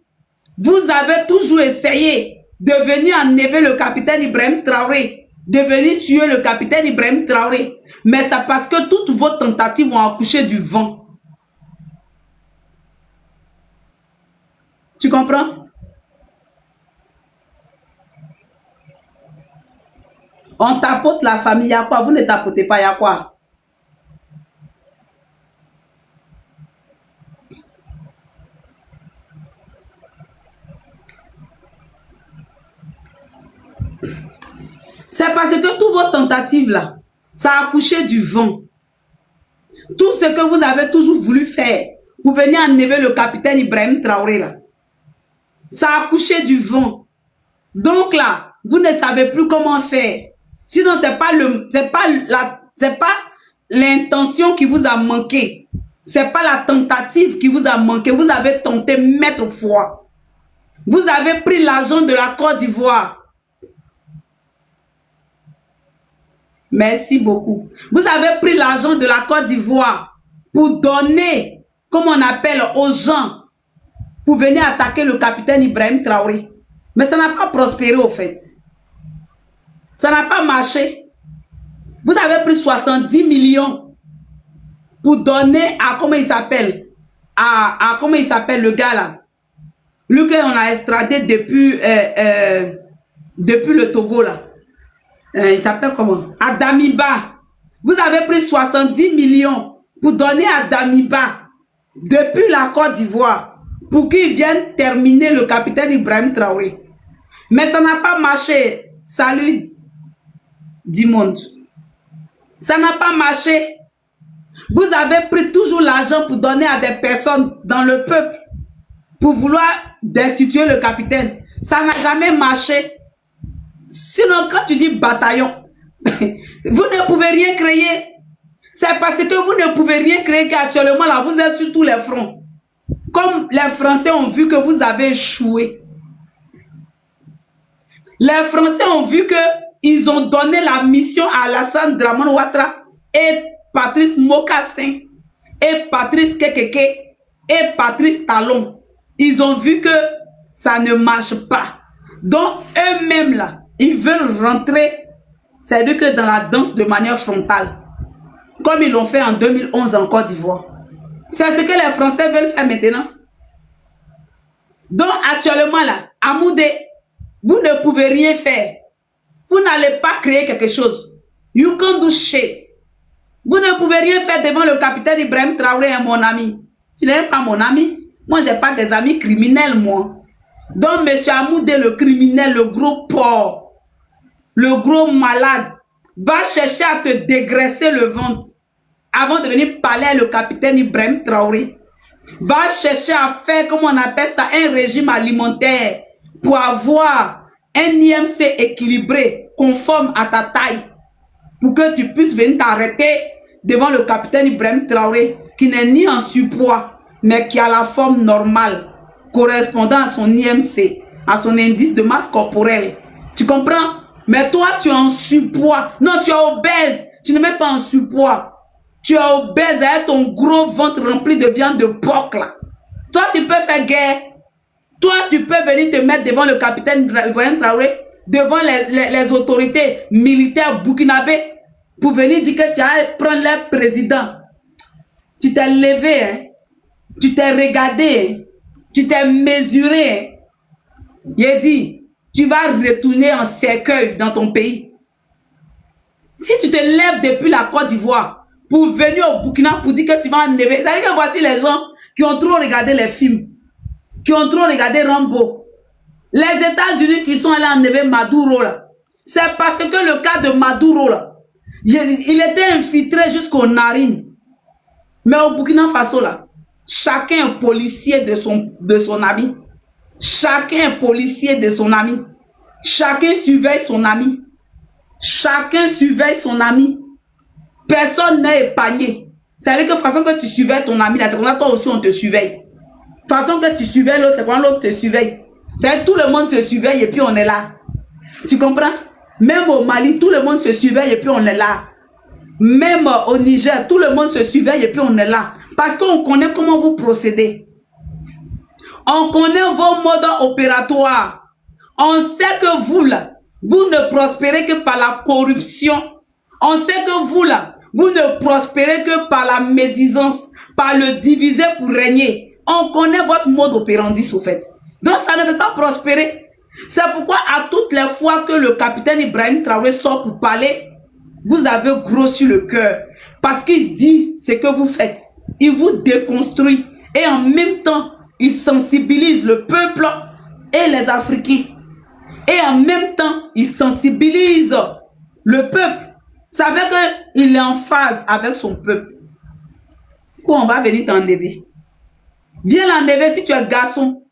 vous avez toujours essayé de venir enlever le capitaine Ibrahim Traoré, de venir tuer le capitaine Ibrahim Traoré. Mais c'est parce que toutes vos tentatives ont accouché du vent. Tu comprends? On tapote la famille, il y a quoi? Vous ne tapotez pas, il y a quoi? C'est parce que toutes vos tentatives là, ça a accouché du vent. Tout ce que vous avez toujours voulu faire pour venir enlever le capitaine Ibrahim Traoré là, ça a accouché du vent. Donc là, vous ne savez plus comment faire. Sinon, c'est pas l'intention qui vous a manqué. C'est pas la tentative qui vous a manqué. Vous avez tenté maintes fois. Vous avez pris l'argent de la Côte d'Ivoire. Merci beaucoup. Vous avez pris l'argent de la Côte d'Ivoire pour donner, comme on appelle, aux gens pour venir attaquer le capitaine Ibrahim Traoré. Mais ça n'a pas prospéré au fait. Ça n'a pas marché. Vous avez pris 70 millions pour donner à, comment il s'appelle, à comment il s'appelle le gars là. Lui qu'on a extradé depuis le Togo là. Il s'appelle comment? À Damiba. Vous avez pris 70 millions pour donner à Damiba depuis la Côte d'Ivoire pour qu'il vienne terminer le capitaine Ibrahim Traoré. Mais ça n'a pas marché. Salut, Dimonde. Ça n'a pas marché. Vous avez pris toujours l'argent pour donner à des personnes dans le peuple pour vouloir destituer le capitaine. Ça n'a jamais marché. Sinon, quand tu dis bataillon, vous ne pouvez rien créer. C'est parce que vous ne pouvez rien créer qu'actuellement, là, vous êtes sur tous les fronts. Comme les Français ont vu que vous avez échoué. Les Français ont vu qu'ils ont donné la mission à Alassane Dramane Ouattara et Patrice Mokassin et Patrice Kekeke et Patrice Talon. Ils ont vu que ça ne marche pas. Donc, eux-mêmes, là, ils veulent rentrer, c'est-à-dire que dans la danse de manière frontale, comme ils l'ont fait en 2011 en Côte d'Ivoire. C'est ce que les Français veulent faire maintenant. Donc, actuellement, là, à Moudé, vous ne pouvez rien faire. Vous n'allez pas créer quelque chose. You can't do shit. Vous ne pouvez rien faire devant le capitaine Ibrahim Traoré, mon ami. Tu n'es pas mon ami. Moi, je n'ai pas des amis criminels, moi. Donc, M. Amoudé, le criminel, le gros porc, le gros malade, va chercher à te dégraisser le ventre avant de venir parler à le capitaine Ibrahim Traoré. Va chercher à faire, comme on appelle ça, un régime alimentaire pour avoir un IMC équilibré, conforme à ta taille, pour que tu puisses venir t'arrêter devant le capitaine Ibrahim Traoré, qui n'est ni en surpoids, mais qui a la forme normale, correspondant à son IMC, à son indice de masse corporelle. Tu comprends? Mais toi, tu es en surpoids. Non, tu es obèse. Tu n'es même pas en surpoids. Tu es obèse avec ton gros ventre rempli de viande de porc là. Toi, tu peux faire guerre. Toi, tu peux venir te mettre devant le capitaine Ibrahim Traoré, devant les autorités militaires burkinabés, pour venir dire que tu as prendre leur président. Tu t'es levé, hein? Tu t'es regardé, hein? Tu t'es mesuré. Hein? Il dit, tu vas retourner en cercueil dans ton pays. Si tu te lèves depuis la Côte d'Ivoire pour venir au Burkina pour dire que tu vas enlever, ça veut dire que voici les gens qui ont trop regardé les films, qui ont trop regardé Rambo. Les États-Unis qui sont allés enlever Maduro là, c'est parce que le cas de Maduro là, il était infiltré jusqu'aux narines. Mais au Burkina Faso là, chacun est policier de son ami. Chacun est policier de son ami. Chacun surveille son ami. Chacun surveille son ami. Personne n'est épargné. C'est-à-dire que de façon que tu surveilles ton ami, là, c'est comme ça toi aussi on te surveille. De façon que tu surveilles l'autre, c'est quand l'autre te surveille. C'est-à-dire que tout le monde se surveille et puis on est là. Tu comprends? Même au Mali, tout le monde se surveille et puis on est là. Même au Niger, tout le monde se surveille et puis on est là. Parce qu'on connaît comment vous procédez. On connaît vos modes opératoires. On sait que vous, là, vous ne prospérez que par la corruption. On sait que vous, là, vous ne prospérez que par la médisance, par le diviser pour régner. On connaît votre mode opérandi, au fait. Donc, ça ne veut pas prospérer. C'est pourquoi, à toutes les fois que le capitaine Ibrahim Traoré sort pour parler, vous avez gros sur le cœur. Parce qu'il dit ce que vous faites. Il vous déconstruit. Et en même temps, il sensibilise le peuple et les Africains. Et en même temps, il sensibilise le peuple. Ça fait qu'il est en phase avec son peuple. Quoi, on va venir t'enlever. Viens l'enlever si tu es garçon.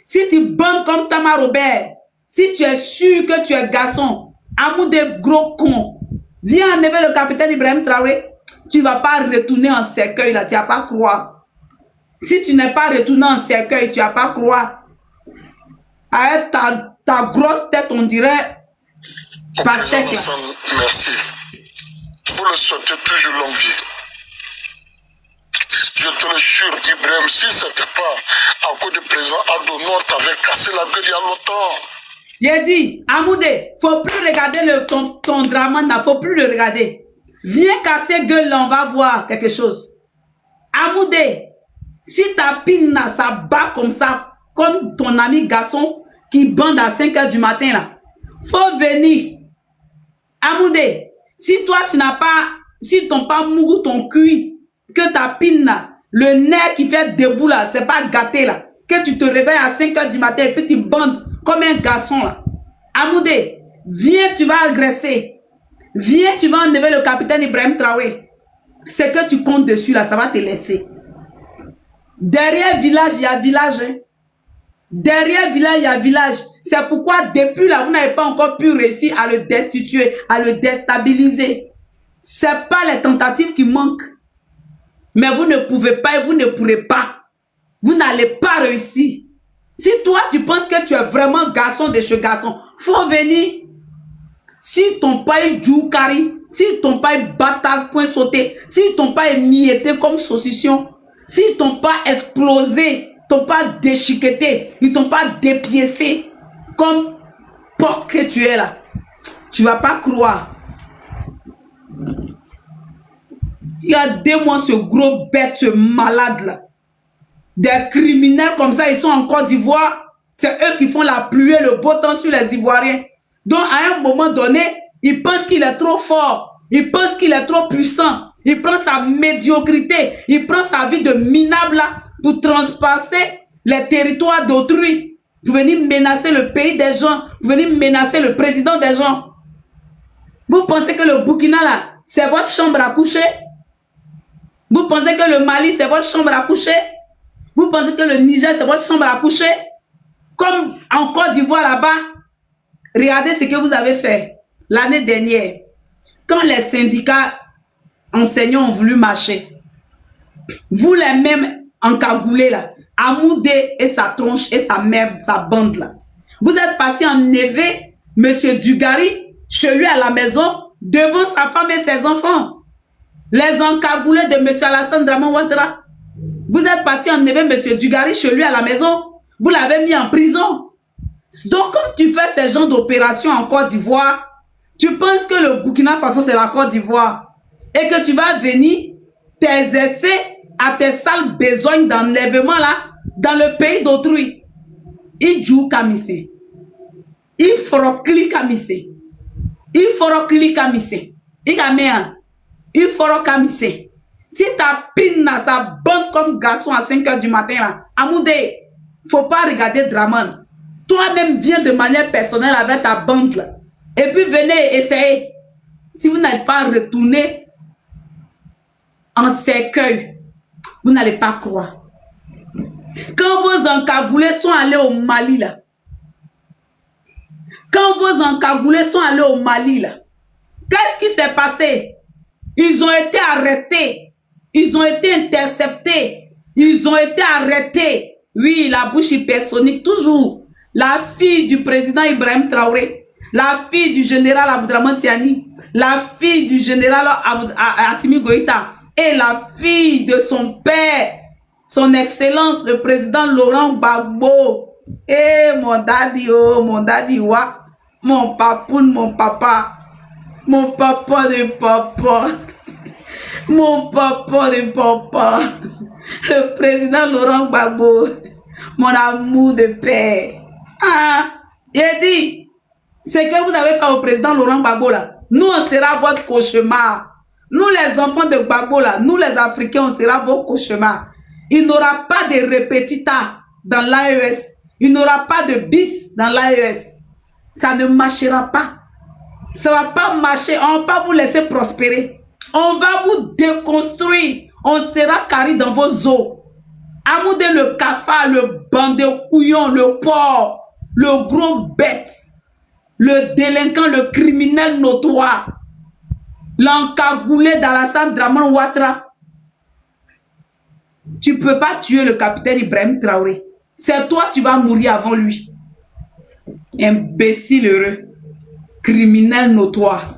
Si tu bandes comme Tama Robert, si tu es sûr que tu es garçon, amour de gros con, viens enlever le capitaine Ibrahim Traoré. Tu ne vas pas retourner en cercueil là, tu ne vas pas croire. Si tu n'es pas retourné en cercueil, tu ne vas pas croire. Avec ta grosse tête, on dirait. Merci. Il faut le souhaiter toujours longue vie. Je te le jure, Ibrahim, si ce n'était pas à cause du président Aldo Nord, t'avais cassé la gueule il y a longtemps. J'ai dit, Amoudé, faut plus regarder ton drama, il ne faut plus le regarder. Viens casser gueule là, on va voir quelque chose. Amoudé, si ta pine là, ça bat comme ça, comme ton ami garçon qui bande à 5 h du matin là, faut venir. Amoudé, si toi tu n'as pas, si ton pas mouru ton cuit, que ta pine là, le nerf qui fait debout là, c'est pas gâté là, que tu te réveilles à 5 h du matin et puis tu bandes comme un garçon là. Amoudé, viens, tu vas agresser. Viens, tu vas enlever le capitaine Ibrahim Traoré. Ce que tu comptes dessus là, ça va te laisser. Derrière village, il y a village. Hein. Derrière village, il y a village. C'est pourquoi depuis là, vous n'avez pas encore pu réussir à le destituer, à le déstabiliser. Ce n'est pas les tentatives qui manquent. Mais vous ne pouvez pas et vous ne pourrez pas. Vous n'allez pas réussir. Si toi, tu penses que tu es vraiment garçon de ce garçon, faut venir. Si ton pas est djoukari, si ton pas est bâtard point sauté, si ton pas est mietté comme saucisson, si ton pas explosé, ton pas déchiqueté, ils t'ont pas dépiécé comme porc que tu es là, tu vas pas croire. Il y a 2 mois, ce gros bête, ce malade là, des criminels comme ça, ils sont en Côte d'Ivoire, c'est eux qui font la pluie et le beau temps sur les Ivoiriens. Donc, à un moment donné, il pense qu'il est trop fort. Il pense qu'il est trop puissant. Il prend sa médiocrité. Il prend sa vie de minable là pour transpasser les territoires d'autrui. Pour venir menacer le pays des gens. Pour venir menacer le président des gens. Vous pensez que le Burkina là, c'est votre chambre à coucher? Vous pensez que le Mali, c'est votre chambre à coucher? Vous pensez que le Niger, c'est votre chambre à coucher? Comme en Côte d'Ivoire là-bas. Regardez ce que vous avez fait l'année dernière. Quand les syndicats enseignants ont voulu marcher, vous les mêmes encagoulés là, Amoudé et sa tronche et sa merde, sa bande là. Vous êtes parti enlever M. Dugari chez lui à la maison devant sa femme et ses enfants. Les encagoulés de M. Alassane Draman Ouattara. Vous êtes parti enlever M. Dugari chez lui à la maison vous l'avez mis en prison. Donc, comme tu fais ces genres d'opérations en Côte d'Ivoire, tu penses que le Burkina Faso, c'est la Côte d'Ivoire et que tu vas venir t'exercer à tes sales besognes d'enlèvement là, dans le pays d'autrui. Il joue Kamise. Il faut cliquer Kamise. Il faut cliquer Kamise. Il faut Kamise. Si ta pine ça bande comme garçon à 5 h du matin là, Amoudé, faut pas regarder Draman. Toi-même viens de manière personnelle avec ta bande là. Et puis venez essayer. Si vous n'allez pas retourner en cercueil, vous n'allez pas croire. Quand vos encagoulés sont allés au Mali là, quand vos encagoulés sont allés au Mali là, qu'est-ce qui s'est passé? Ils ont été arrêtés, ils ont été interceptés, ils ont été arrêtés. Oui, la bouche hypersonique, toujours. La fille du président Ibrahim Traoré, la fille du général Abdraman Tiani, la fille du général Assimi Goïta et la fille de son père, son excellence, le président Laurent Gbagbo. Eh, mon daddy, oh, mon daddy, wa, mon papoun, mon papa de papa, mon papa de papa, le président Laurent Gbagbo, mon amour de père. Ah, il dit, ce que vous avez fait au président Laurent Gbagbo là, nous on sera votre cauchemar. Nous les enfants de Gbagbo là, nous les Africains, on sera vos cauchemars. Il n'aura pas de répétita dans l'AES. Il n'aura pas de bis dans l'AES. Ça ne marchera pas. Ça ne va pas marcher. On ne va pas vous laisser prospérer. On va vous déconstruire. On sera carré dans vos os. Amoudé le cafard, le bandé couillon, le porc, le gros bête, le délinquant, le criminel notoire, l'encagoulé d'Alassane Draman Ouattara. Tu ne peux pas tuer le capitaine Ibrahim Traoré. C'est toi, tu vas mourir avant lui. Imbécile heureux. Criminel notoire.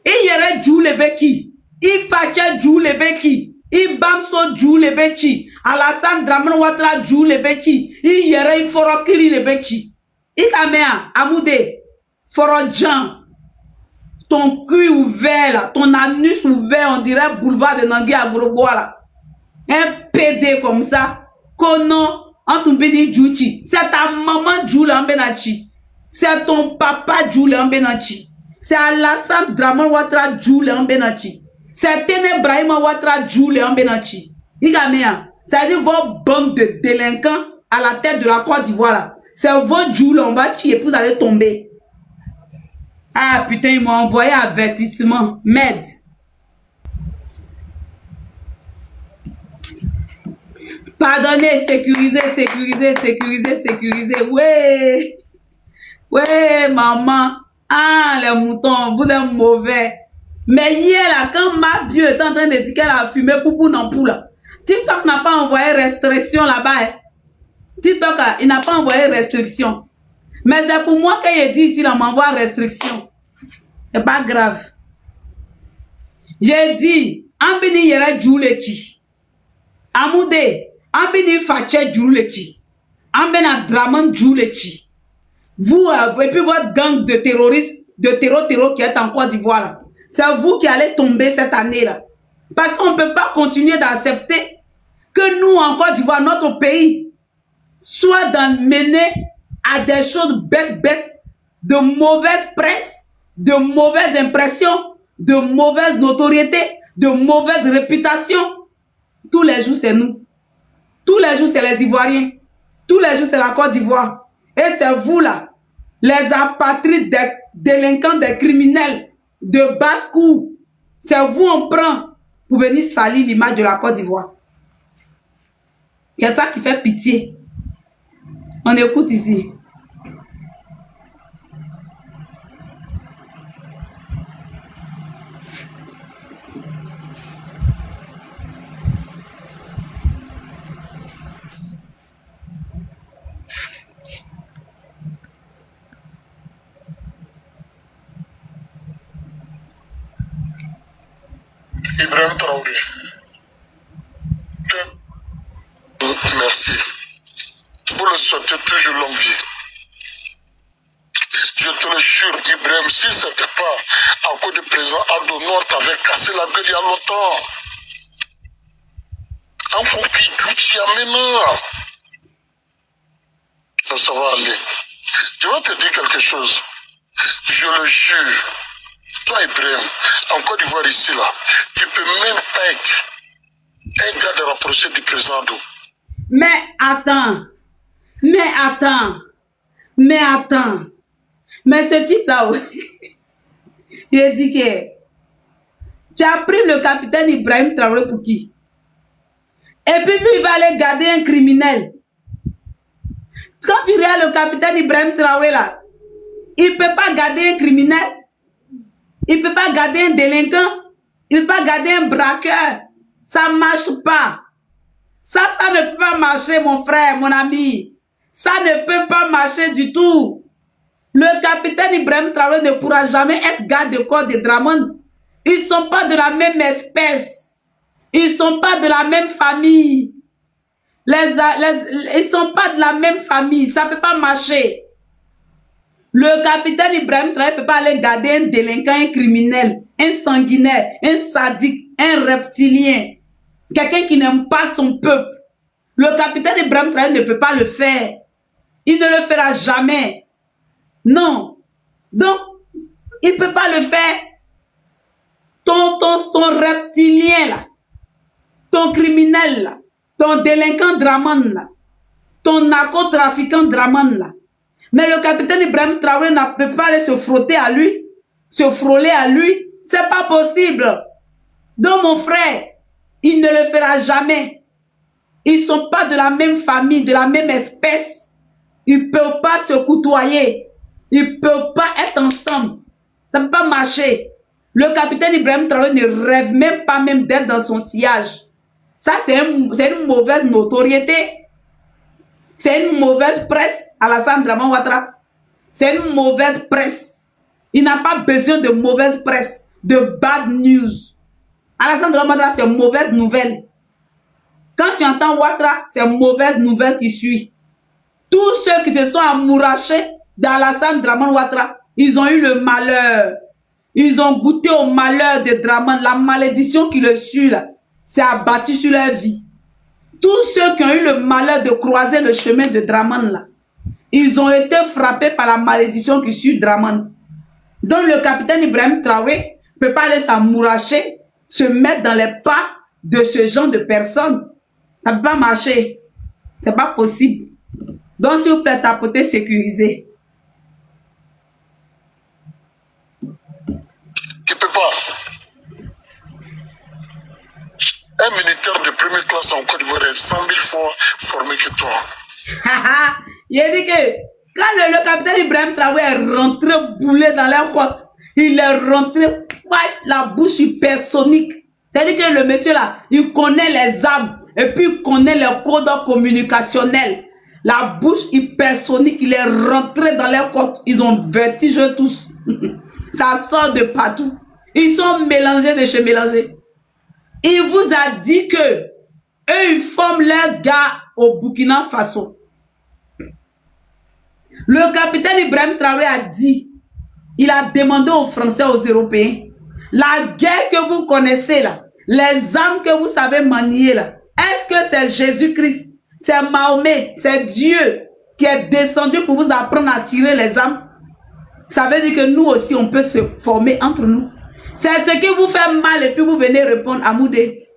Il y aurait Djou Lebeki. Il fâchait Djou Lebeki. Il bamso Djou Lebeki. Alassane Draman Ouattara Djou Lebeki. Il y aurait Forokili Lebeki. Il kamea Amoudé. Forodjan. Ton cul ouvert là, ton anus ouvert, on dirait boulevard de Nangui à Goroboa là. Un PD comme ça. Kono, Antumbini Djouchi. C'est ta maman Djoula Ambenachi. C'est ton papa Djoula Ambenachi. C'est Alassane Draman Ouattara Djoula Ambenachi. C'est Tene Brahima Ouattara Djoula Ambenachi. Igamea, ça dit vos bandes de délinquants à la tête de la Côte d'Ivoire là. C'est vos Djoula Ambenachi et puis vous allez tomber. Ah putain, ils m'ont envoyé avertissement. Merde. Pardonnez, sécuriser, sécuriser, sécuriser, sécuriser. Ouais. Ouais, maman. Ah, les moutons, vous êtes mauvais. Mais hier, là, quand ma vieux est en train de dire qu'elle a fumé poupou dans poule, TikTok n'a pas envoyé restriction là-bas. Hein. TikTok, il n'a pas envoyé restriction. Mais c'est pour moi qu'il dit ici, là, m'envoie restriction. C'est pas grave. J'ai dit, Ambini yere Djouleki. Amoudé, Ambini Fache Djouleki. Ambena Draman Djouleki. Vous, et puis votre gang de terroristes, de terreau qui est en Côte d'Ivoire, c'est vous qui allez tomber cette année-là. Parce qu'on ne peut pas continuer d'accepter que nous, en Côte d'Ivoire, notre pays, soit mené à des choses bêtes, de mauvaise presse, de mauvaises impressions, de mauvaise notoriété, de mauvaise réputation. Tous les jours, c'est nous. Tous les jours, c'est les Ivoiriens. Tous les jours, c'est la Côte d'Ivoire. Et c'est vous, là, les apatrides, des délinquants, des criminels, de basse-cour. C'est vous, on prend pour venir salir l'image de la Côte d'Ivoire. C'est ça qui fait pitié. On écoute ici. Ibrahim Traoré. souhaiter toujours longue vie. Je te le jure, Ibrahim, si ce n'était pas à cause du président Ado, nous on t'avait cassé la gueule il y a longtemps. En copie du maintenant. Ça va aller. Je vais te dire quelque chose. Je le jure. Toi, Ibrahim, en Côte d'Ivoire ici, là, tu peux même pas être un gars de rapproché du président Ado. Mais attends. Mais ce type-là, il a dit que tu as pris le capitaine Ibrahim Traoré pour qui? Et puis lui, il va aller garder un criminel. Quand tu regardes le capitaine Ibrahim Traoré là, il ne peut pas garder un criminel. Il ne peut pas garder un délinquant. Il ne peut pas garder un braqueur. Ça ne marche pas. Ça ne peut pas marcher, mon frère, mon ami. Ça ne peut pas marcher du tout. Le capitaine Ibrahim Traoré ne pourra jamais être garde de corps de Dramane. Ils ne sont pas de la même espèce. Ils ne sont pas de la même famille. Ils ne sont pas de la même famille. Ça ne peut pas marcher. Le capitaine Ibrahim Traoré ne peut pas aller garder un délinquant, un criminel, un sanguinaire, un sadique, un reptilien. Quelqu'un qui n'aime pas son peuple. Le capitaine Ibrahim Traoré ne peut pas le faire. Il ne le fera jamais. Non. Donc, il ne peut pas le faire. Ton reptilien là, ton criminel là, ton délinquant Dramane là, ton narcotrafiquant Dramane là. Mais le capitaine Ibrahim Traoré ne peut pas aller se frotter à lui, se frôler à lui. C'est pas possible. Donc mon frère, il ne le fera jamais. Ils ne sont pas de la même famille, de la même espèce. Ils ne peuvent pas se côtoyer. Ils ne peuvent pas être ensemble. Ça ne peut pas marcher. Le capitaine Ibrahim Traoré ne rêve même pas même d'être dans son sillage. Ça, c'est une mauvaise notoriété. C'est une mauvaise presse, Alassane Dramane Ouattara. C'est une mauvaise presse. Il n'a pas besoin de mauvaise presse, de bad news. Alassane Dramane Ouattara, c'est une mauvaise nouvelle. Quand tu entends Ouattara, c'est une mauvaise nouvelle qui suit. Tous ceux qui se sont amourachés d'Alassane Dramane Ouattara, ils ont eu le malheur. Ils ont goûté au malheur de Dramane. La malédiction qui le suit là, s'est abattue sur leur vie. Tous ceux qui ont eu le malheur de croiser le chemin de Dramane là, ils ont été frappés par la malédiction qui suit Dramane. Donc le capitaine Ibrahim Traoré ne peut pas aller s'amouracher, se mettre dans les pas de ce genre de personnes. Ça ne peut pas marcher. C'est pas possible. Donc s'il vous plaît, tapotez sécurisé. Tu peux pas. Un militaire de première classe en Côte d'Ivoire est 100 000 fois formé que toi. Il a dit que quand le capitaine Ibrahim Traoré est rentré boulé dans leur côte, il est rentré la bouche hypersonique. C'est-à-dire que le monsieur là, il connaît les armes et puis il connaît les codes communicationnels. La bouche hypersonique, il est rentré dans leur côte. Ils ont vertige tous. Ça sort de partout. Ils sont mélangés de chez mélangés. Il vous a dit que eux, ils forment leurs gars au Burkina Faso. Le capitaine Ibrahim Traoré a dit, il a demandé aux Français, aux Européens, la guerre que vous connaissez là, les armes que vous savez manier là, est-ce que c'est Jésus-Christ, c'est Mahomet, c'est Dieu qui est descendu pour vous apprendre à tirer les armes? Ça veut dire que nous aussi, on peut se former entre nous. C'est ce qui vous fait mal et puis vous venez répondre à Moudé.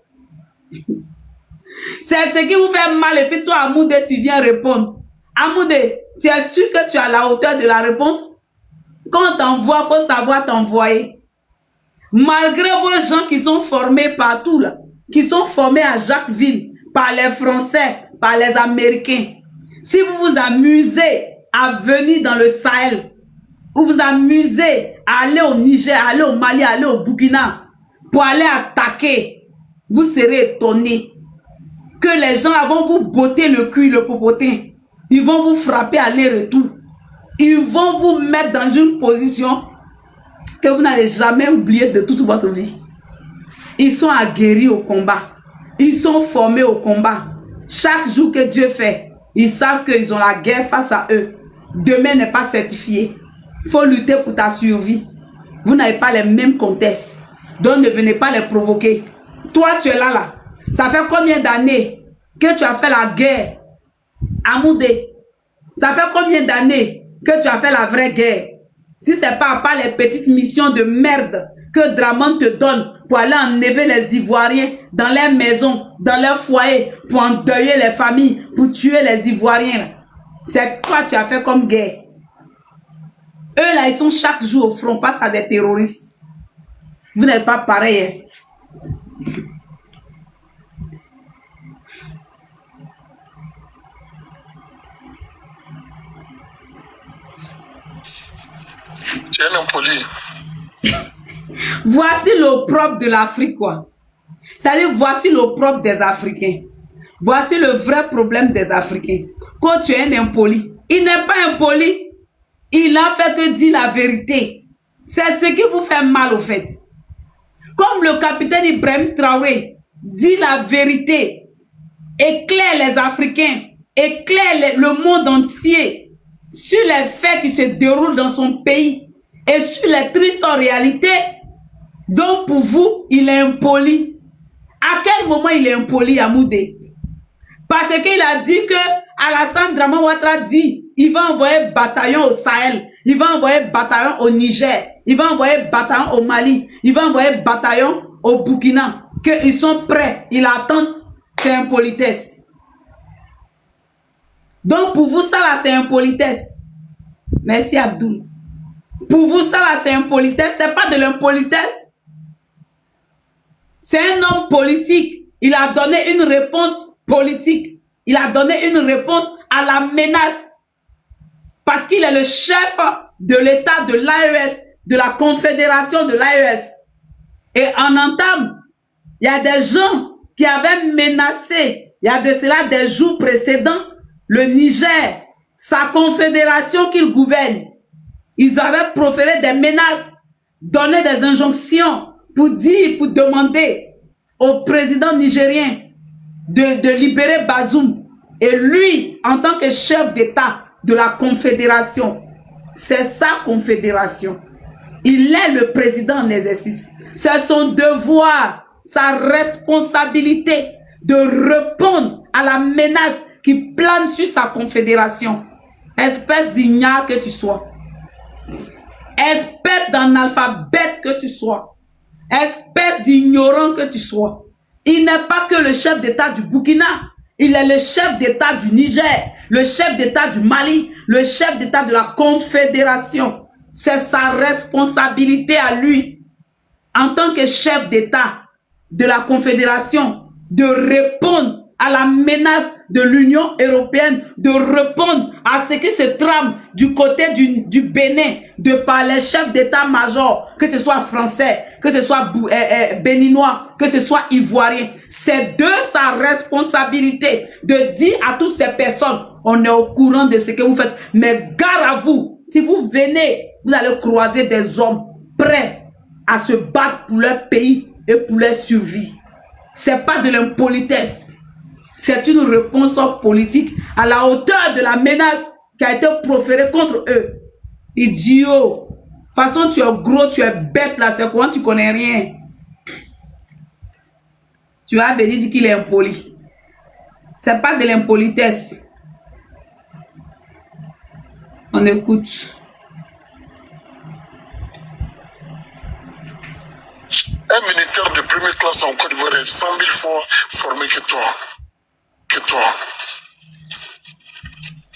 C'est ce qui vous fait mal et puis toi, Amoudé, tu viens répondre. Amoudé, tu es sûr que tu as la hauteur de la réponse? Quand on t'envoie, il faut savoir t'envoyer. Malgré vos gens qui sont formés partout, là, qui sont formés à Jacquesville, par les Français, par les Américains, si vous vous amusez à venir dans le Sahel, vous vous amusez à aller au Niger, à aller au Mali, à aller au Burkina, pour aller attaquer, vous serez étonnés que les gens là vont vous botter le cul, le popotin. Ils vont vous frapper aller-retour. Ils vont vous mettre dans une position que vous n'allez jamais oublier de toute votre vie. Ils sont aguerris au combat. Ils sont formés au combat. Chaque jour que Dieu fait, Ils savent qu'ils ont la guerre face à eux. Demain n'est pas certifié. Il faut lutter pour ta survie. Vous n'avez pas les mêmes contextes. Donc ne venez pas les provoquer. Toi, tu es là. Ça fait combien d'années que tu as fait la guerre? Amoudé, ça fait combien d'années que tu as fait la vraie guerre? Si ce n'est pas les petites missions de merde que Draman te donne pour aller enlever les Ivoiriens dans leurs maisons, dans leurs foyers, pour endeuiller les familles, pour tuer les Ivoiriens. C'est quoi tu as fait comme guerre? Eux là, ils sont chaque jour au front face à des terroristes. Vous n'êtes pas pareil. Tu es un impoli. Voici l'opprobre de l'Afrique, quoi. C'est-à-dire, voici l'opprobre des Africains. Voici le vrai problème des Africains. Quand tu es un impoli, il n'est pas impoli. Il n'a fait que dire la vérité. C'est ce qui vous fait mal, au fait. Comme le capitaine Ibrahim Traoré dit la vérité, éclaire les Africains, éclaire le monde entier sur les faits qui se déroulent dans son pays et sur les tristes réalités. Donc pour vous, il est impoli. À quel moment il est impoli, Amoudé? Parce qu'il a dit que Alassane Draman Ouattara dit il va envoyer bataillon au Sahel, il va envoyer bataillon au Niger, il va envoyer bataillon au Mali, il va envoyer bataillon au Burkina, qu'ils sont prêts, ils attendent. C'est impolitesse. Donc pour vous, ça là, c'est impolitesse. Merci Abdoul. Pour vous, ça là, c'est impolitesse. C'est pas de l'impolitesse. C'est un homme politique. Il a donné une réponse politique. Il a donné une réponse à la menace. Parce qu'il est le chef de l'État de l'AES, de la confédération de l'AES. Et en entame, il y a des gens qui avaient menacé, il y a de cela des jours précédents, le Niger, sa confédération qu'il gouverne. Ils avaient proféré des menaces, donné des injonctions pour dire, pour demander au président nigérien de libérer Bazoum. Et lui, en tant que chef d'État de la confédération, c'est sa confédération. Il est le président en exercice. C'est son devoir, sa responsabilité de répondre à la menace qui plane sur sa confédération. Espèce d'ignare que tu sois. Espèce d'analphabète que tu sois. Espèce d'ignorant que tu sois. Il n'est pas que le chef d'État du Burkina. Il est le chef d'État du Niger, le chef d'État du Mali, le chef d'État de la Confédération. C'est sa responsabilité à lui, en tant que chef d'État de la Confédération, de répondre à la menace de l'Union européenne, de répondre à ce qui se trame du côté du Bénin, de par les chefs d'état-major, que ce soit français, que ce soit béninois, que ce soit ivoirien. C'est de sa responsabilité de dire à toutes ces personnes, on est au courant de ce que vous faites, mais gare à vous, si vous venez, vous allez croiser des hommes prêts à se battre pour leur pays et pour leur survie. C'est pas de l'impolitesse. C'est une réponse politique à la hauteur de la menace qui a été proférée contre eux. Idiot. De toute façon, tu es gros, tu es bête là, c'est quoi, tu connais rien. Tu vas venir dire qu'il est impoli. C'est pas de l'impolitesse. On écoute. Un militaire de première classe en Côte d'Ivoire est 100 000 fois formé que toi.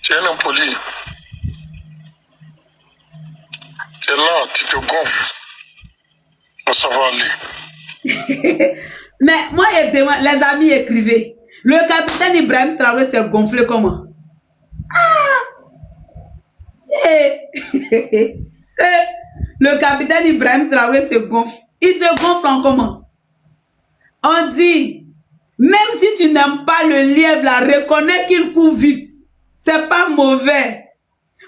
Tu es un impoli. Tu es là, tu te gonfles. Ça va aller. Mais moi, les amis écrivaient. Le capitaine Ibrahim Traoré s'est gonflé comment? Le capitaine Ibrahim Traoré se gonfle. Il se gonfle en comment? On dit, même si tu n'aimes pas le lièvre, là, reconnais qu'il court vite. C'est pas mauvais.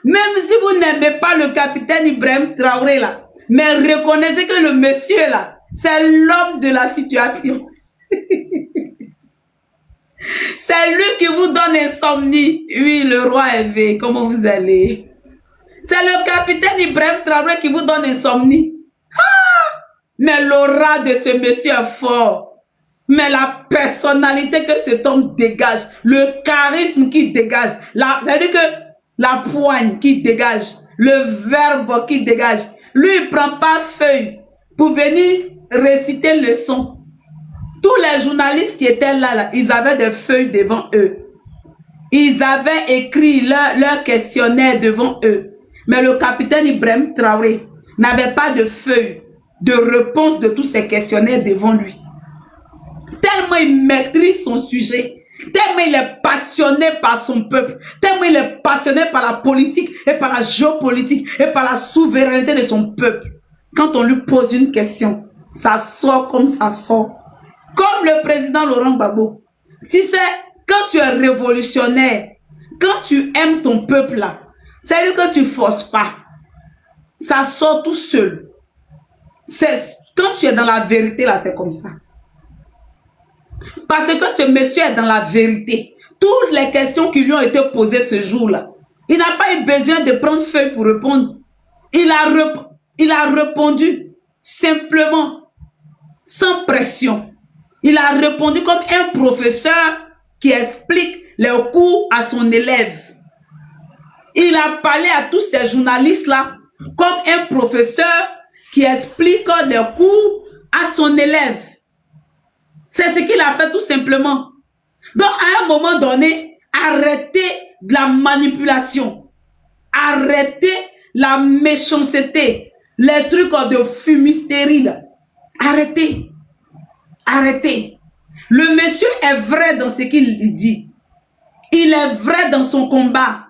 Même si vous n'aimez pas le capitaine Ibrahim Traoré, là, mais reconnaissez que le monsieur, là, c'est l'homme de la situation. C'est lui qui vous donne insomnie. Oui, le roi est éveillé. Comment vous allez? C'est le capitaine Ibrahim Traoré qui vous donne insomnie. Ah! Mais l'aura de ce monsieur est fort. Mais la personnalité que cet homme dégage, le charisme qu'il dégage, c'est-à-dire que la poigne qu'il dégage, le verbe qu'il dégage, lui, il ne prend pas feuille pour venir réciter le son. Tous les journalistes qui étaient là, ils avaient des feuilles devant eux. Ils avaient écrit leur questionnaire devant eux. Mais le capitaine Ibrahim Traoré n'avait pas de feuille de réponse de tous ces questionnaires devant lui. Tellement il maîtrise son sujet, tellement il est passionné par son peuple, tellement il est passionné par la politique et par la géopolitique et par la souveraineté de son peuple. Quand on lui pose une question, ça sort comme ça sort. Comme le président Laurent Gbagbo. Tu sais, quand tu es révolutionnaire, quand tu aimes ton peuple là, c'est lui que tu ne forces pas. Ça sort tout seul. Quand tu es dans la vérité là, c'est comme ça. Parce que ce monsieur est dans la vérité. Toutes les questions qui lui ont été posées ce jour-là, il n'a pas eu besoin de prendre feuille pour répondre. Il a répondu simplement, sans pression. Il a répondu comme un professeur qui explique les cours à son élève. Il a parlé à tous ces journalistes-là comme un professeur qui explique les cours à son élève. C'est ce qu'il a fait tout simplement. Donc, à un moment donné, arrêtez de la manipulation. Arrêtez la méchanceté. Les trucs de fumisterie. Là. Arrêtez. Arrêtez. Le monsieur est vrai dans ce qu'il dit. Il est vrai dans son combat.